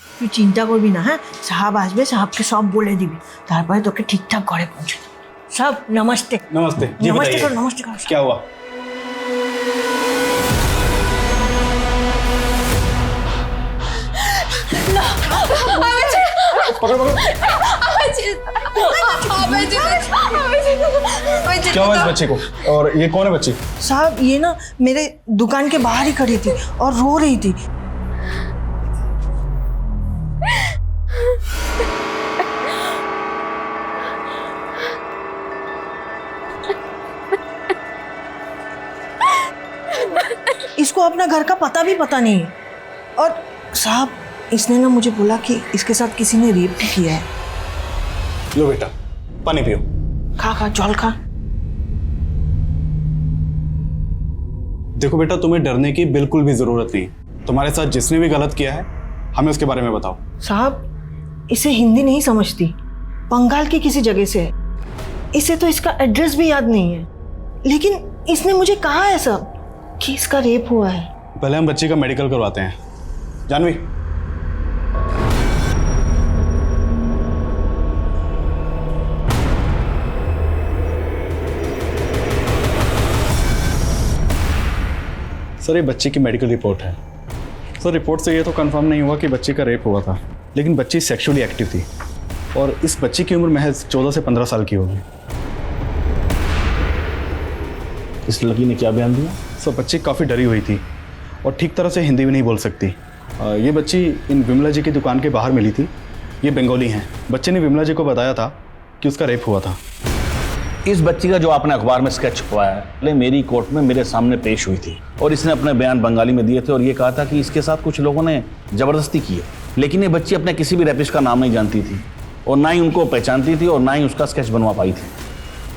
Speaker 18: তুই চিন্তা করবি না, হ্যাঁ? সাহাব আসবে, সাহাবকে সব বলে দিবি, তারপরে তোকে ঠিকঠাক ঘরে পৌঁছে দেবে। সাহাব নমস্তে।
Speaker 11: नमस्ते जी,
Speaker 18: नमस्ते
Speaker 11: बताइए
Speaker 18: करो, नमस्ते करो।
Speaker 11: क्या हुआ?
Speaker 15: पकड़ पकड़।
Speaker 11: क्या हुआ इस बच्चे को? और ये कौन है बच्ची?
Speaker 18: साहब ये ना मेरे दुकान के बाहर ही खड़ी थी और रो रही थी। इसको अपना घर का पता भी पता नहीं है। और साहब इसने ना मुझे बोला कि इसके साथ किसी ने रेप भी किया है।
Speaker 11: लो बेटा, पानी पियो।
Speaker 18: खा खा जल खा।
Speaker 11: देखो बेटा, तुम्हें डरने की बिल्कुल भी जरूरत नहीं। तुम्हारे साथ जिसने भी गलत किया है हमें उसके बारे में बताओ।
Speaker 18: साहब इसे हिंदी नहीं समझती, बंगाल की किसी जगह से है। इसे तो इसका एड्रेस भी याद नहीं है, लेकिन इसने मुझे कहा है सब कि इसका रेप हुआ है।
Speaker 11: पहले हम बच्ची का मेडिकल करवाते हैं। जानवी, सर ये बच्ची की मेडिकल रिपोर्ट है। सर रिपोर्ट से ये तो कंफर्म नहीं हुआ कि बच्ची का रेप हुआ था, लेकिन बच्ची सेक्सुअली एक्टिव थी और इस बच्ची की उम्र महज 14 से 15 साल की होगी।
Speaker 16: इस लड़की ने क्या बयान दिया?
Speaker 11: सर बच्ची काफ़ी डरी हुई थी और ठीक तरह से हिंदी भी नहीं बोल सकती। ये बच्ची इन विमला जी की दुकान के बाहर मिली थी। ये बंगाली हैं। बच्चे ने विमला जी को बताया था कि उसका रेप हुआ था।
Speaker 16: इस बच्ची का जो आपने अखबार में स्केच छपवाया है, पहले मेरी कोर्ट में मेरे सामने पेश हुई थी और इसने अपने बयान बंगाली में दिए थे और ये कहा था कि इसके साथ कुछ लोगों ने ज़बरदस्ती की है। लेकिन ये बच्ची अपने किसी भी रेपिस्ट का नाम नहीं जानती थी और ना ही उनको पहचानती थी और ना ही उसका स्केच बनवा पाई थी।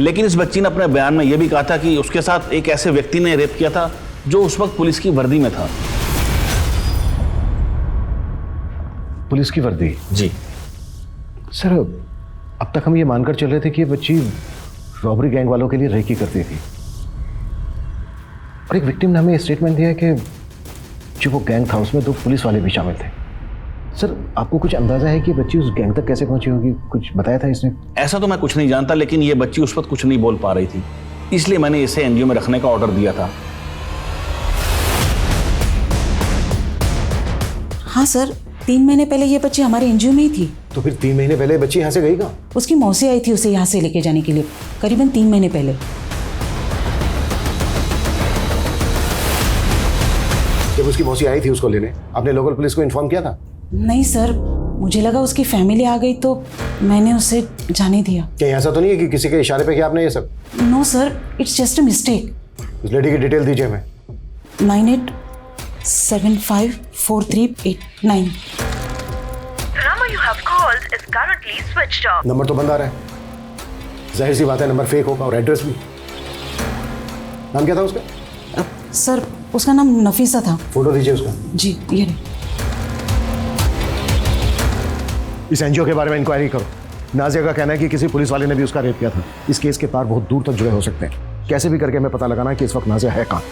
Speaker 16: लेकिन इस बच्ची ने अपने बयान में यह भी कहा था कि उसके साथ एक ऐसे व्यक्ति ने रेप किया था जो उस वक्त पुलिस की वर्दी में था।
Speaker 1: पुलिस की वर्दी?
Speaker 16: जी
Speaker 1: सर, अब तक हम ये मानकर चल रहे थे कि ये बच्ची रॉबरी गैंग वालों के लिए रेकी करती थी और एक विक्टिम ने हमें स्टेटमेंट दिया कि जो वो गैंग था उसमें 2 पुलिस वाले भी शामिल थे। सर आपको कुछ अंदाजा है कि बच्ची उस गैंग तक कैसे पहुंची होगी? कुछ बताया था इसने?
Speaker 16: ऐसा तो मैं कुछ नहीं जानता, लेकिन ये बच्ची उस वक्त कुछ नहीं बोल पा रही थी, इसलिए मैंने इसे एनजीओ में रखने का ऑर्डर दिया था।
Speaker 19: हाँ सर, 3 महीने पहले ये बच्ची हमारे एनजीओ में ही थी।
Speaker 1: तो फिर 3 महीने पहले बच्ची यहाँ से गई कहाँ?
Speaker 19: उसकी मौसी आई थी उसे यहाँ से लेके जाने के लिए, करीबन 3 महीने पहले।
Speaker 1: जब उसकी मौसी आई थी उसको लेने, आपने लोकल पुलिस को इन्फॉर्म किया था?
Speaker 19: नहीं सर, मुझे लगा उसकी फैमिली आ गई तो मैंने उसे जाने दिया।
Speaker 1: क्या ऐसा तो नहीं है कि किसी के इशारे पे किया आपने ये सब?
Speaker 19: No sir, it's just a mistake.
Speaker 1: उस लड़की की डिटेल दीजिए हमें।
Speaker 19: 98754389।
Speaker 1: नंबर तो बंद आ रहा है, जाहिर सी बात है नंबर फेक होगा और एड्रेस भी। नाम क्या था उसका?
Speaker 19: सर उसका नाम नफीसा था।
Speaker 1: फोटो दीजिए उसका।
Speaker 19: जी ये रही।
Speaker 1: इस एनजीओ के बारे में इंक्वायरी करो। नाजिया का कहना है कि किसी पुलिस वाले ने भी उसका रेप किया था। इस केस के तार बहुत दूर तक जुड़े हो सकते हैं। कैसे भी करके हमें पता लगाना है कि इस वक्त नाजिया है कहाँ।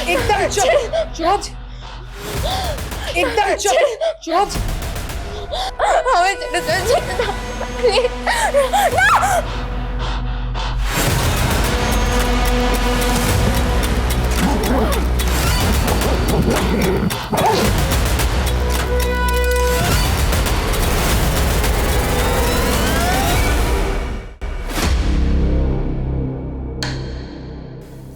Speaker 18: एकदम चुप, एकदम चुप।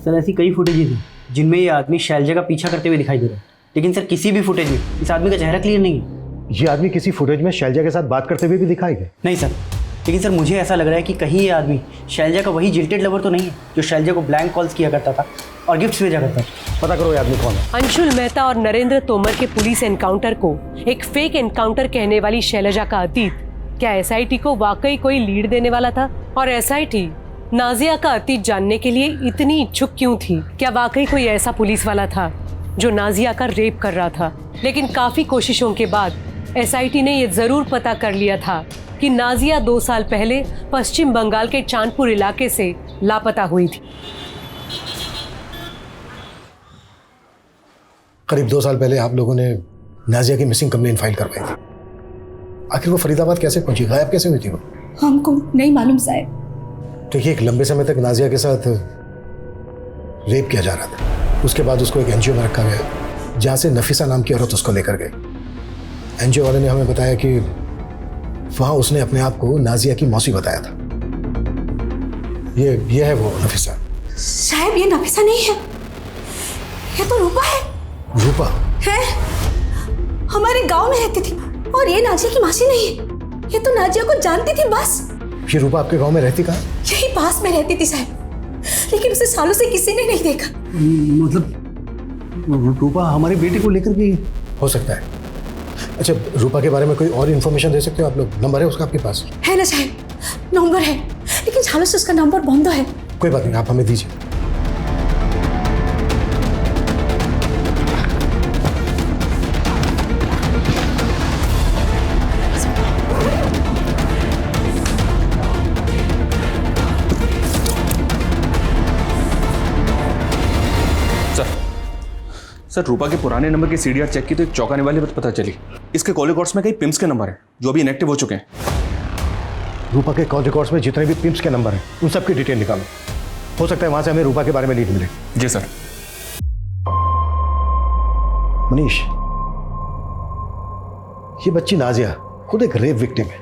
Speaker 12: सर ऐसी कई फुटेजेज थी जिनमें ये आदमी शैलजा का पीछा करते हुए दिखाई दे रहा है, लेकिन सर किसी भी फुटेज में इस आदमी का चेहरा क्लियर नहीं है।
Speaker 1: ये आदमी किसी फुटेज में शैलजा के साथ बात करते हुए भी दिखाई गए?
Speaker 12: नहीं सर, लेकिन सर मुझे ऐसा लग रहा है कि कहीं ये आदमी शैलजा का वही जिल्टेड लवर तो नहीं है जो शैलजा को ब्लैंक कॉल्स किया करता था और गिफ्ट्स भेजा करता था।
Speaker 1: पता करो ये आदमी कौन है।
Speaker 2: अंशुल मेहता और नरेंद्र तोमर के पुलिस एनकाउंटर को एक फेक एनकाउंटर कहने वाली शैलजा का अतीत क्या एसआईटी को वाकई कोई लीड देने वाला था? और एसआईटी नाजिया का अतीत जानने के लिए इतनी इच्छुक क्यों थी? क्या वाकई कोई ऐसा पुलिस वाला था जो नाजिया का रेप कर रहा था? लेकिन काफी कोशिशों के बाद एसआईटी ने यह जरूर पता कर लिया था कि नाजिया 2 साल पहले पश्चिम बंगाल के चांदपुर इलाके से लापता हुई थी।
Speaker 1: करीब 2 साल पहले आप लोगों ने नाजिया की मिसिंग कंप्लेंट फाइल करवाई थी। आखिर वो फरीदाबाद कैसे पहुंची, गायब कैसे हुई थी वो?
Speaker 3: हमको नहीं मालूम साहब।
Speaker 1: देखिए, एक लंबे समय तक नाजिया के साथ रेप किया जा रहा था। उसके बाद उसको एक एनजीओ में रखा गया जहाँ से नफीसा नाम की औरत उसको लेकर गई। एनजीओ वाले ने हमें बताया कि वहाँ उसने अपने आप को नाजिया की मौसी बताया था। ये है वो नफीसा।
Speaker 3: साहब ये नफीसा नहीं है, ये तो रूपा है।
Speaker 1: रूपा
Speaker 3: है, हमारे गांव में रहती थी और ये नाजिया की मासी नहीं है। ये तो नाजिया को जानती थी बस।
Speaker 1: ये रूपा आपके गांव में रहती कहाँ?
Speaker 3: यही पास में रहती थी साहब, लेकिन उसे सालों से किसी ने नहीं देखा।
Speaker 1: मतलब रूपा हमारी बेटी को लेकर गई? हो सकता है। अच्छा, रूपा के बारे में कोई और इन्फॉर्मेशन दे सकते हो आप लोग? नंबर है उसका आपके पास?
Speaker 3: है ना साहब, नंबर है, लेकिन सालों से उसका नंबर बंद है।
Speaker 1: कोई बात नहीं, आप हमें दीजिए।
Speaker 14: सर, रूपा के पुराने नंबर की सीडीआर चेक की तो एक चौंकाने वाली बात पता चली। इसके कॉल रिकॉर्ड्स में कई पिम्स के नंबर हैं जो अभी इनएक्टिव हो चुके हैं।
Speaker 1: रूपा के कॉल रिकॉर्ड्स में जितने भी पिम्स के नंबर हैं उन सब की डिटेल निकालो। हो सकता है वहां से हमें रूपा के बारे में लीड मिले।
Speaker 14: जी सर।
Speaker 1: मनीष, ये बच्ची नाजिया खुद एक रेप विक्टिम है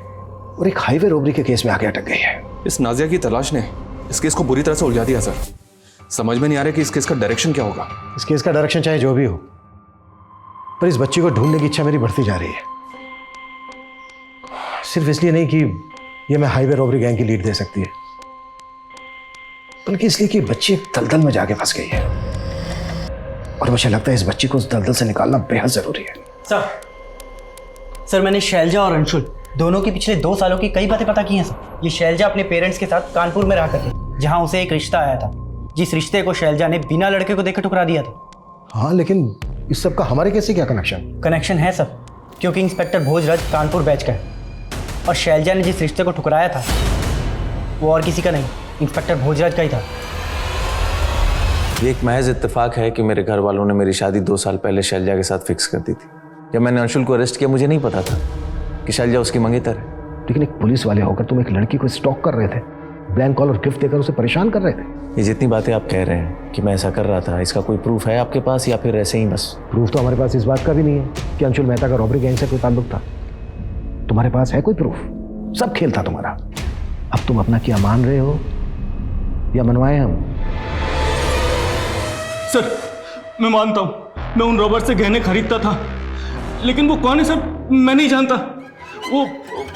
Speaker 1: और एक हाईवे रॉबरी के केस में आके अटक गई है।
Speaker 14: इस नाजिया की तलाश ने इस केस को बुरी तरह से उलझा दिया सर। समझ में नहीं आ रहा कि इस केस का डायरेक्शन क्या होगा।
Speaker 1: इस केस का डायरेक्शन चाहे जो भी हो, पर इस बच्ची को ढूंढने की इच्छा मेरी बढ़ती जा रही है। सिर्फ इसलिए नहीं कि ये मैं हाईवे रॉबरी गैंग की लीड दे सकती है, बल्कि इसलिए कि बच्ची एक दलदल में जाके फंस गई है और मुझे लगता है इस बच्ची को उस दलदल से निकालना बेहद जरूरी है।
Speaker 12: सर मैंने शैलजा और अंशुल दोनों की पिछले 2 सालों की कई बातें पता की हैं सर। ये शैलजा अपने पेरेंट्स के साथ कानपुर में रहा करती, जहां उसे एक रिश्ता आया था, जिस रिश्ते को शैलजा ने बिना लड़के को देखे ठुकरा दिया था।
Speaker 1: हाँ, लेकिन इस सब का हमारे कैसे क्या कनेक्शन?
Speaker 12: कनेक्शन है सर, क्योंकि इंस्पेक्टर भोजराज कानपुर बैच का है और शैलजा ने जिस रिश्ते को ठुकराया था वो और किसी का नहीं, इंस्पेक्टर भोजराज का ही था।
Speaker 8: ये एक महज इत्तेफाक है कि मेरे घर वालों ने मेरी शादी 2 साल पहले शैलजा के साथ फिक्स कर दी थी। जब मैंने अंशुल को अरेस्ट किया मुझे नहीं पता था कि शैलजा उसकी मंगेतर है।
Speaker 1: लेकिन एक पुलिस वाले होकर तुम एक लड़की को स्टॉक कर रहे थे, ब्लैंक कॉल और गिफ्ट देकर उसे परेशान कर रहे थे।
Speaker 8: ये जितनी बातें आप कह रहे हैं कि मैं ऐसा कर रहा था, इसका कोई प्रूफ है आपके पास या फिर ऐसे ही बस?
Speaker 1: प्रूफ तो हमारे पास इस बात का भी नहीं है कि अंशुल मेहता का रॉबरी गैंग से कोई ताल्लुक था। तुम्हारे पास है कोई प्रूफ? सब खेल था तुम्हारा। अब तुम अपना क्या मान रहे हो या मनवाए हम?
Speaker 11: सर, मैं मानता हूँ मैं उन रॉबर्ट से गहने खरीदता था, लेकिन वो कौन है सर मैं नहीं जानता। वो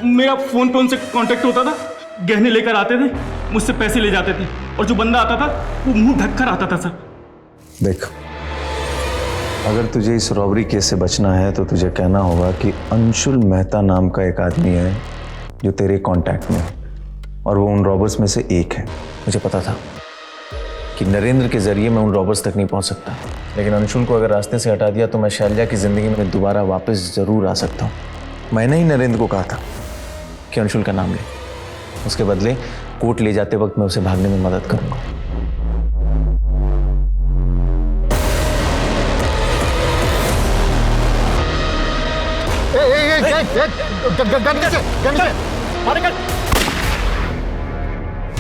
Speaker 11: मेरा फोन पे उनसे कांटेक्ट होता था, गहने लेकर आते थे, मुझसे पैसे ले जाते थे और जो बंदा आता था वो मुंह ढक कर आता था सर।
Speaker 8: देख, अगर तुझे इस रॉबरी केस से बचना है तो तुझे कहना होगा कि अंशुल मेहता नाम का एक आदमी है जो तेरे कांटेक्ट में है और वो उन रॉबर्स में से एक है। मुझे पता था कि नरेंद्र के जरिए मैं उन रॉबर्स तक नहीं पहुंच सकता, लेकिन अंशुल को अगर रास्ते से हटा दिया तो मैं शैलजा की जिंदगी में दोबारा वापस जरूर आ सकता हूँ। मैंने ही नरेंद्र को कहा था कि अंशुल का नाम ले, उसके बदले कोर्ट ले जाते वक्त मैं उसे भागने में मदद करूंगा।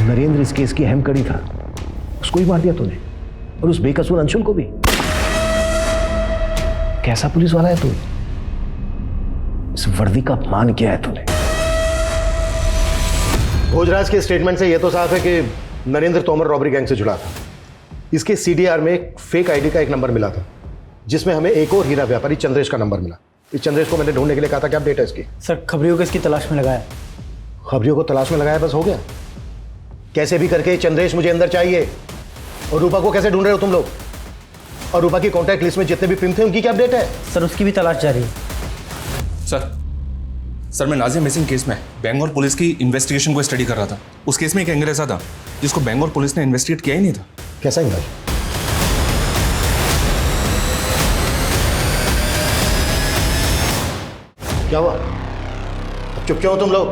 Speaker 1: नरेंद्र इस केस की अहम कड़ी था, उसको ही मार दिया तूने और उस बेकसूर अंशुल को भी। कैसा पुलिस वाला है तू? इस वर्दी का अपमान किया है तूने। भोजराज के स्टेटमेंट से यह तो साफ है कि नरेंद्र तोमर रॉबरी गैंग से जुड़ा था। इसके सीडीआर में एक फेक आईडी का एक नंबर मिला था जिसमें हमें एक और हीरा व्यापारी चंद्रेश का नंबर मिला। इस चंद्रेश को मैंने ढूंढने के लिए कहा था। क्या अपडेट है इसकी?
Speaker 12: सर, खबरियों को इसकी तलाश में लगाया।
Speaker 1: खबरियों को तलाश में लगाया, बस हो गया? कैसे भी करके चंद्रेश मुझे अंदर चाहिए। और रूपा को कैसे ढूंढ रहे हो तुम लोग? और रूपा की कॉन्टैक्ट लिस्ट में जितने भी पिम्प थे उनकी क्या अपडेट है?
Speaker 12: सर, उसकी भी तलाश जारी है।
Speaker 14: सर मैं नाजिया मिसिंग केस में बेंगलोर पुलिस की इन्वेस्टिगेशन को स्टडी कर रहा था। उस केस में एक एंगल ऐसा था जिसको बेंगलोर पुलिस ने इन्वेस्टिगेट किया ही नहीं था।
Speaker 1: कैसा एंगल? क्या हुआ? अब चुप क्यों हो तुम लोग?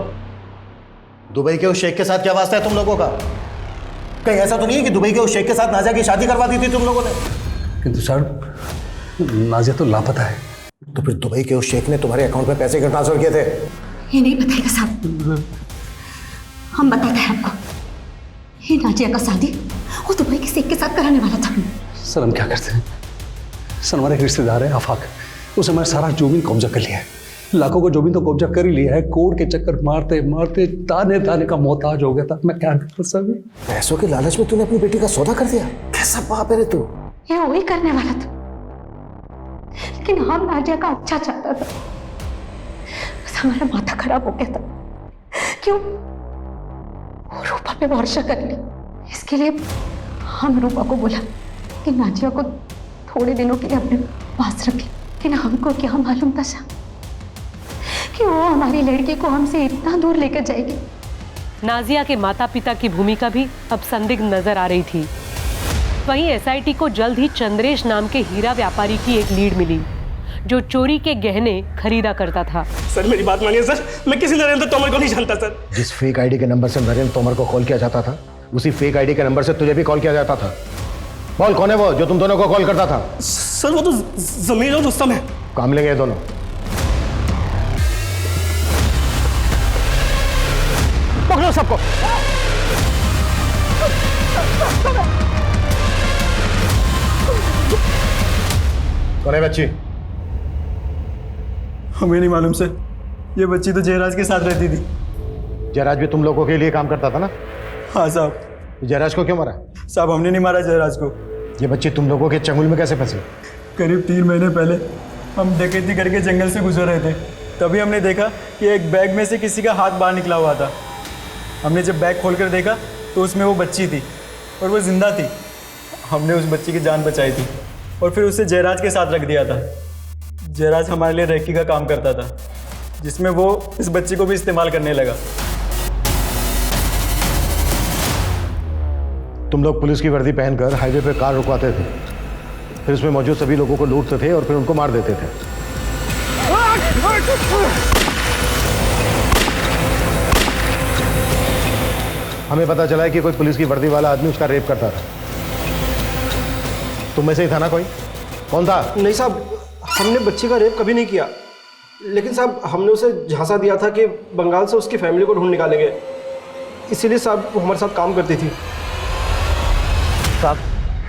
Speaker 1: दुबई के उस शेख के साथ क्या वास्ता है तुम लोगों का? कहीं ऐसा तो नहीं है कि दुबई के उस शेख के साथ नाजिया की शादी करवा दी थी तुम लोगों ने?
Speaker 7: किंतु सर नाजिया तो लापता है।
Speaker 1: तो फिर दुबई के उस शेख ने तुम्हारे अकाउंट में पैसे क्यों ट्रांसफर किए थे?
Speaker 3: ये नहीं बताएगा साहब, हम बताते हैं आपको। ये नाजिया का शादी वो दुबई के शेख के साथ कराने वाला था।
Speaker 7: सर हम क्या करते हैं? सर हमारे एक रिश्तेदार है आफाक, उसने हमारा सारा जमीन कब्जा कर लिया है। लाखों को जमीन तो कब्जा कर ही लिया है। कोर्ट के चक्कर मारते मारते ताने ताने का मोहताज हो गया था। मैं क्या करता सर?
Speaker 1: पैसों के लालच में तूने अपनी बेटी का सौदा कर दिया? कैसा बाप है रे तू?
Speaker 3: ये वही करने वाला था, लेकिन हम नाजिया का अच्छा चाहता था। बस हमारा माथा खराब हो गया था। क्यों? वो रूपा पे भरोसा कर ली। इसके लिए हम रूपा को बोला कि नाजिया को थोड़े दिनों के लिए अपने पास रखे। लेकिन हमको क्या मालूम था साहब कि वो हमारी लड़की को हमसे इतना दूर लेकर जाएगी।
Speaker 2: नाजिया के माता पिता की भूमिका भी अब संदिग्ध नजर आ रही थी। वहीं एसआईटी को जल्द ही चंद्रेश नाम के हीरा व्यापारी की एक लीड मिली जो चोरी के गहने खरीदा करता था।
Speaker 12: सर मेरी बात मानिए सर, मैं किसी नरेंद्र तोमर को नहीं जानता सर।
Speaker 1: जिस फेक आईडी के नंबर से नरेंद्र तोमर को कॉल किया जाता था, उसी फेक आईडी के नंबर से तुझे भी कॉल किया जाता था। बोल कौन है वो जो तुम दोनों को कॉल करता था?
Speaker 12: सर वो तो जमीर और रुस्तम है।
Speaker 1: काम लेंगे ये दोनों।
Speaker 12: पकड़ो सबको।
Speaker 1: कौन है बच्ची?
Speaker 12: हमें नहीं मालूम सर, ये बच्ची तो जयराज के साथ रहती थी।
Speaker 1: जयराज भी तुम लोगों के लिए काम करता था ना?
Speaker 12: हाँ साहब।
Speaker 1: जयराज को क्यों मारा?
Speaker 12: साहब हमने नहीं मारा जयराज को।
Speaker 1: ये बच्ची तुम लोगों के चंगुल में कैसे फंसी?
Speaker 12: करीब 3 महीने पहले हम डकैती करके जंगल से गुजर रहे थे, तभी हमने देखा कि एक बैग में से किसी का हाथ बाहर निकला हुआ था। हमने जब बैग खोलकर देखा तो उसमें वो बच्ची थी और वो जिंदा थी। हमने उस बच्ची की जान बचाई थी और फिर उसे जयराज के साथ रख दिया था। जयराज हमारे लिए रेकी का काम करता था, जिसमें वो इस बच्ची को भी इस्तेमाल करने लगा।
Speaker 1: तुम लोग पुलिस की वर्दी पहनकर हाईवे पे कार रुकवाते थे, फिर उसमें मौजूद सभी लोगों को लूटते थे और फिर उनको मार देते थे। हमें पता चला है कि कोई पुलिस की वर्दी वाला आदमी उसका रेप करता था। तुम में से ही था ना कोई? कौन था?
Speaker 12: नहीं साहब, हमने बच्ची का रेप कभी नहीं किया, लेकिन साहब हमने उसे झांसा दिया था कि बंगाल से उसकी फैमिली को ढूंढ निकालेंगे, इसीलिए साहब वो हमारे साथ काम करती थी।
Speaker 10: साहब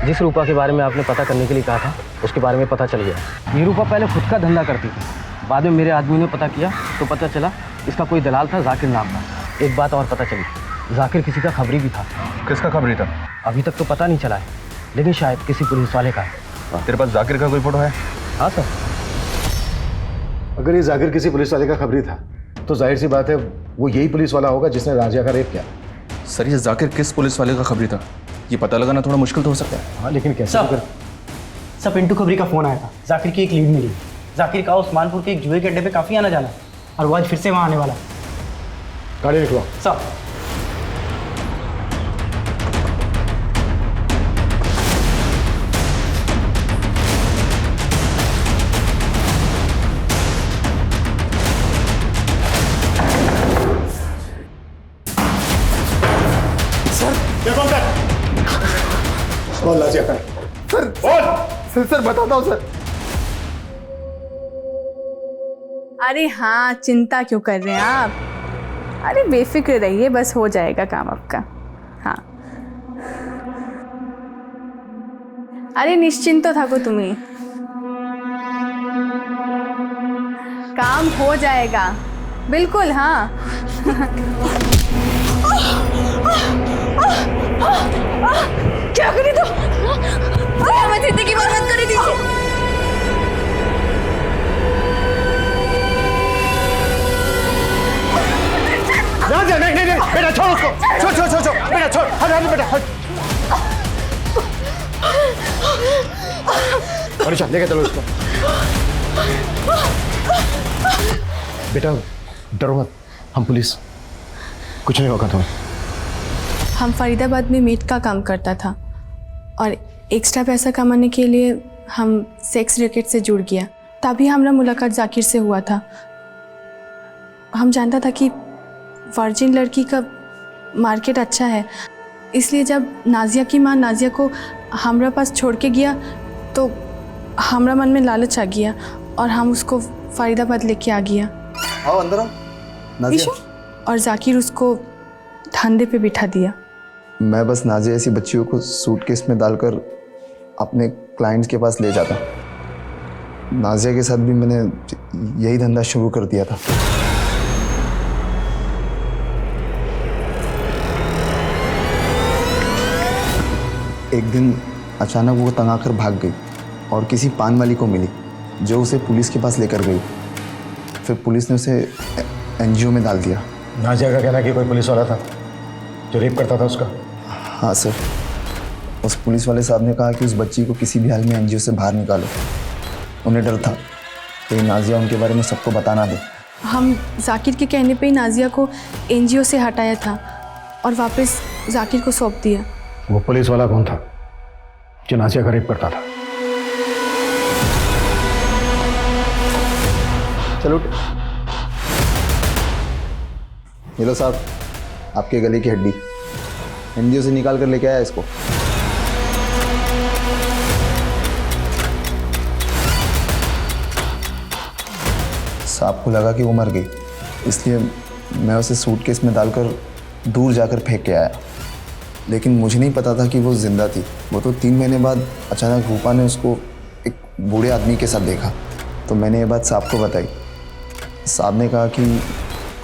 Speaker 10: जिस रूपा के बारे में आपने पता करने के लिए कहा था उसके बारे में पता चल गया। ये रूपा पहले खुद का धंधा करती थी, बाद में मेरे आदमी ने पता किया तो पता चला इसका कोई दलाल था, जाकिर नाम का। एक बात और पता चली, जाकिर किसी का खबरी भी था।
Speaker 14: किसका खबरी था?
Speaker 10: अभी तक तो पता नहीं चला है, लेकिन शायद किसी पुलिस वाले का है।
Speaker 14: तेरे पास जाकिर का कोई फोटो है?
Speaker 10: हाँ सर।
Speaker 1: अगर ये जाकिर किसी पुलिस वाले का खबरी था तो जाहिर सी बात है वो यही पुलिस वाला होगा जिसने नाजिया का रेप किया।
Speaker 14: सर ये जाकिर किस पुलिस वाले का खबरी था ये पता लगाना थोड़ा मुश्किल तो हो सकता है।
Speaker 1: हाँ लेकिन कैसे?
Speaker 12: सब पिंटू खबरी का फोन आया था, जाकिर की एक लीड मिली। जाकिर का उस्मानपुर के एक जुए के अड्डे पे काफी आना जाना और वो आज फिर से वहाँ आने वाला।
Speaker 1: गाड़ी निकलो।
Speaker 12: साहब
Speaker 1: बोल नाजिया का।
Speaker 7: सर बोल। सर बताता हूँ सर।
Speaker 20: अरे हाँ, चिंता क्यों कर रहे हैं आप? अरे बेफिक्र रहिए, बस हो जाएगा काम आपका। हाँ अरे निश्चिंत तो थाको तुम्हें, काम हो जाएगा बिल्कुल। हाँ क्या करी तो? मैं जिंदगी बर्बाद कर दी थी।
Speaker 7: नहीं नहीं नहीं बेटा छोड़ उसको, छोड़ छोड़ छोड़ छोड़ बेटा छोड़, हट बेटा हट।
Speaker 1: मनीषा लेके चलो इसको। बेटा डरो मत, हम पुलिस, कुछ नहीं होगा तुम्हें।
Speaker 20: हम फरीदाबाद में मेड का काम करता था और एक्स्ट्रा पैसा कमाने के लिए हम सेक्स रैकेट से जुड़ गया। तभी हमारा मुलाकात जाकिर से हुआ था। हम जानता था कि वर्जिन लड़की का मार्केट अच्छा है, इसलिए जब नाजिया की माँ नाजिया को हमारा पास छोड़ के गया तो हमारा मन में लालच आ गया और हम उसको फरीदाबाद लेके आ गया।
Speaker 5: आओ अंदर आओ नाजिया।
Speaker 20: और जाकिर उसको धंधे पे बिठा दिया।
Speaker 8: मैं बस नाजिया ऐसी बच्चियों को सूटकेस में डालकर अपने क्लाइंट्स के पास ले जाता। नाजिया के साथ भी मैंने यही धंधा शुरू कर दिया था। एक दिन अचानक वो तंग आकर भाग गई और किसी पान वाली को मिली जो उसे पुलिस के पास लेकर गई। फिर पुलिस ने उसे एनजीओ में डाल दिया।
Speaker 1: नाजिया का कहना है कि कोई पुलिस वाला था जो रेप करता था उसका।
Speaker 8: हाँ सर, उस पुलिस वाले साहब ने कहा कि उस बच्ची को किसी भी हाल में एनजीओ से बाहर निकालो। उन्हें डर था कि नाजिया उनके बारे में सबको बता ना दे।
Speaker 20: हम जाकिर के कहने पे ही नाजिया को एनजीओ से हटाया था और वापस जाकिर को सौंप दिया।
Speaker 1: वो पुलिस वाला कौन था जो नाजिया का रेप करता था?
Speaker 8: चलो ये लो साहब, आपके गले की हड्डी एनजीओ से निकाल कर लेके आया इसको। सांप को लगा कि वो मर गई, इसलिए मैं उसे सूटकेस में डालकर दूर जाकर फेंक के आया। लेकिन मुझे नहीं पता था कि वो जिंदा थी। वो तो 3 महीने बाद अचानक रूपा ने उसको एक बूढ़े आदमी के साथ देखा, तो मैंने ये बात साहब को बताई। साहब ने कहा कि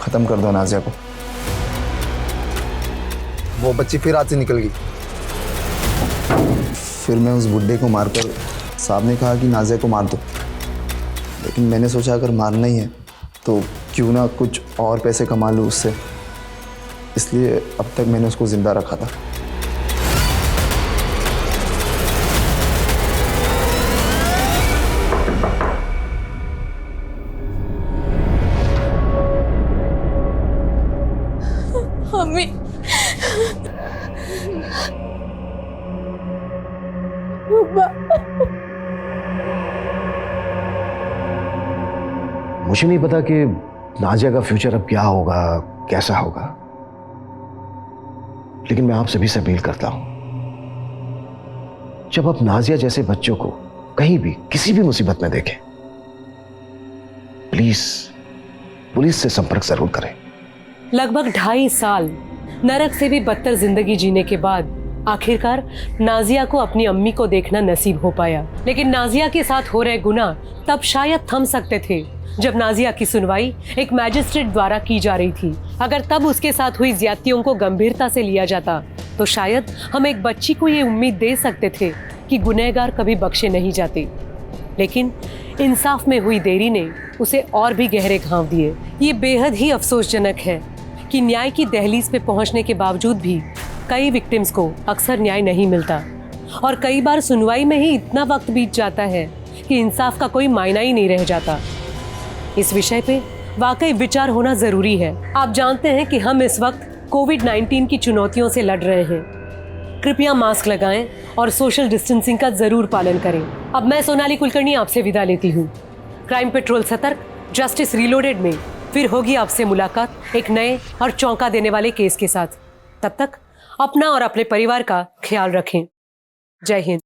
Speaker 8: ख़त्म कर दो नाजिया को। वो बच्ची फिर हाथ से निकल गई। फिर मैं उस बुड्ढे को मारकर, साहब ने कहा कि नाजिया को मार दो, लेकिन मैंने सोचा अगर मारना ही है तो क्यों ना कुछ और पैसे कमा लूँ उससे, इसलिए अब तक मैंने उसको ज़िंदा रखा था।
Speaker 15: हमें
Speaker 1: मुझे नहीं पता कि नाजिया का फ्यूचर अब क्या होगा, कैसा होगा, लेकिन मैं आप सभी से अपील करता हूं, जब आप नाजिया जैसे बच्चों को कहीं भी किसी भी मुसीबत में देखें, प्लीज पुलिस से संपर्क जरूर करें।
Speaker 2: लगभग 2.5 साल नरक से भी बदतर जिंदगी जीने के बाद आखिरकार नाजिया को अपनी अम्मी को देखना नसीब हो पाया। लेकिन नाजिया के साथ हो रहे गुनाह तब शायद थम सकते थे जब नाजिया की सुनवाई एक मैजिस्ट्रेट द्वारा की जा रही थी। अगर तब उसके साथ हुई ज्यादतियों को गंभीरता से लिया जाता तो शायद हम एक बच्ची को ये उम्मीद दे सकते थे कि गुनहगार कभी बख्शे नहीं जाते। लेकिन इंसाफ में हुई देरी ने उसे और भी गहरे घाव दिए। ये बेहद ही अफसोसजनक है कि न्याय की दहलीज पे पहुंचने के बावजूद भी कई विक्टिम्स को अक्सर न्याय नहीं मिलता और कई बार सुनवाई में ही इतना वक्त बीत जाता है कि इंसाफ का कोई मायना ही नहीं रह जाता। इस विषय पे वाकई विचार होना जरूरी है। आप जानते हैं कि हम इस वक्त कोविड-19 की चुनौतियों से लड़ रहे हैं। कृपया मास्क लगाएं और सोशल डिस्टेंसिंग का जरूर पालन करें। अब मैं सोनाली कुलकर्णी आपसे विदा लेती हूँ। क्राइम पेट्रोल सतर्क, जस्टिस रीलोडेड में फिर होगी आपसे मुलाकात एक नए और चौंका देने वाले केस के साथ। तब तक अपना और अपने परिवार का ख्याल रखें। जय हिंद।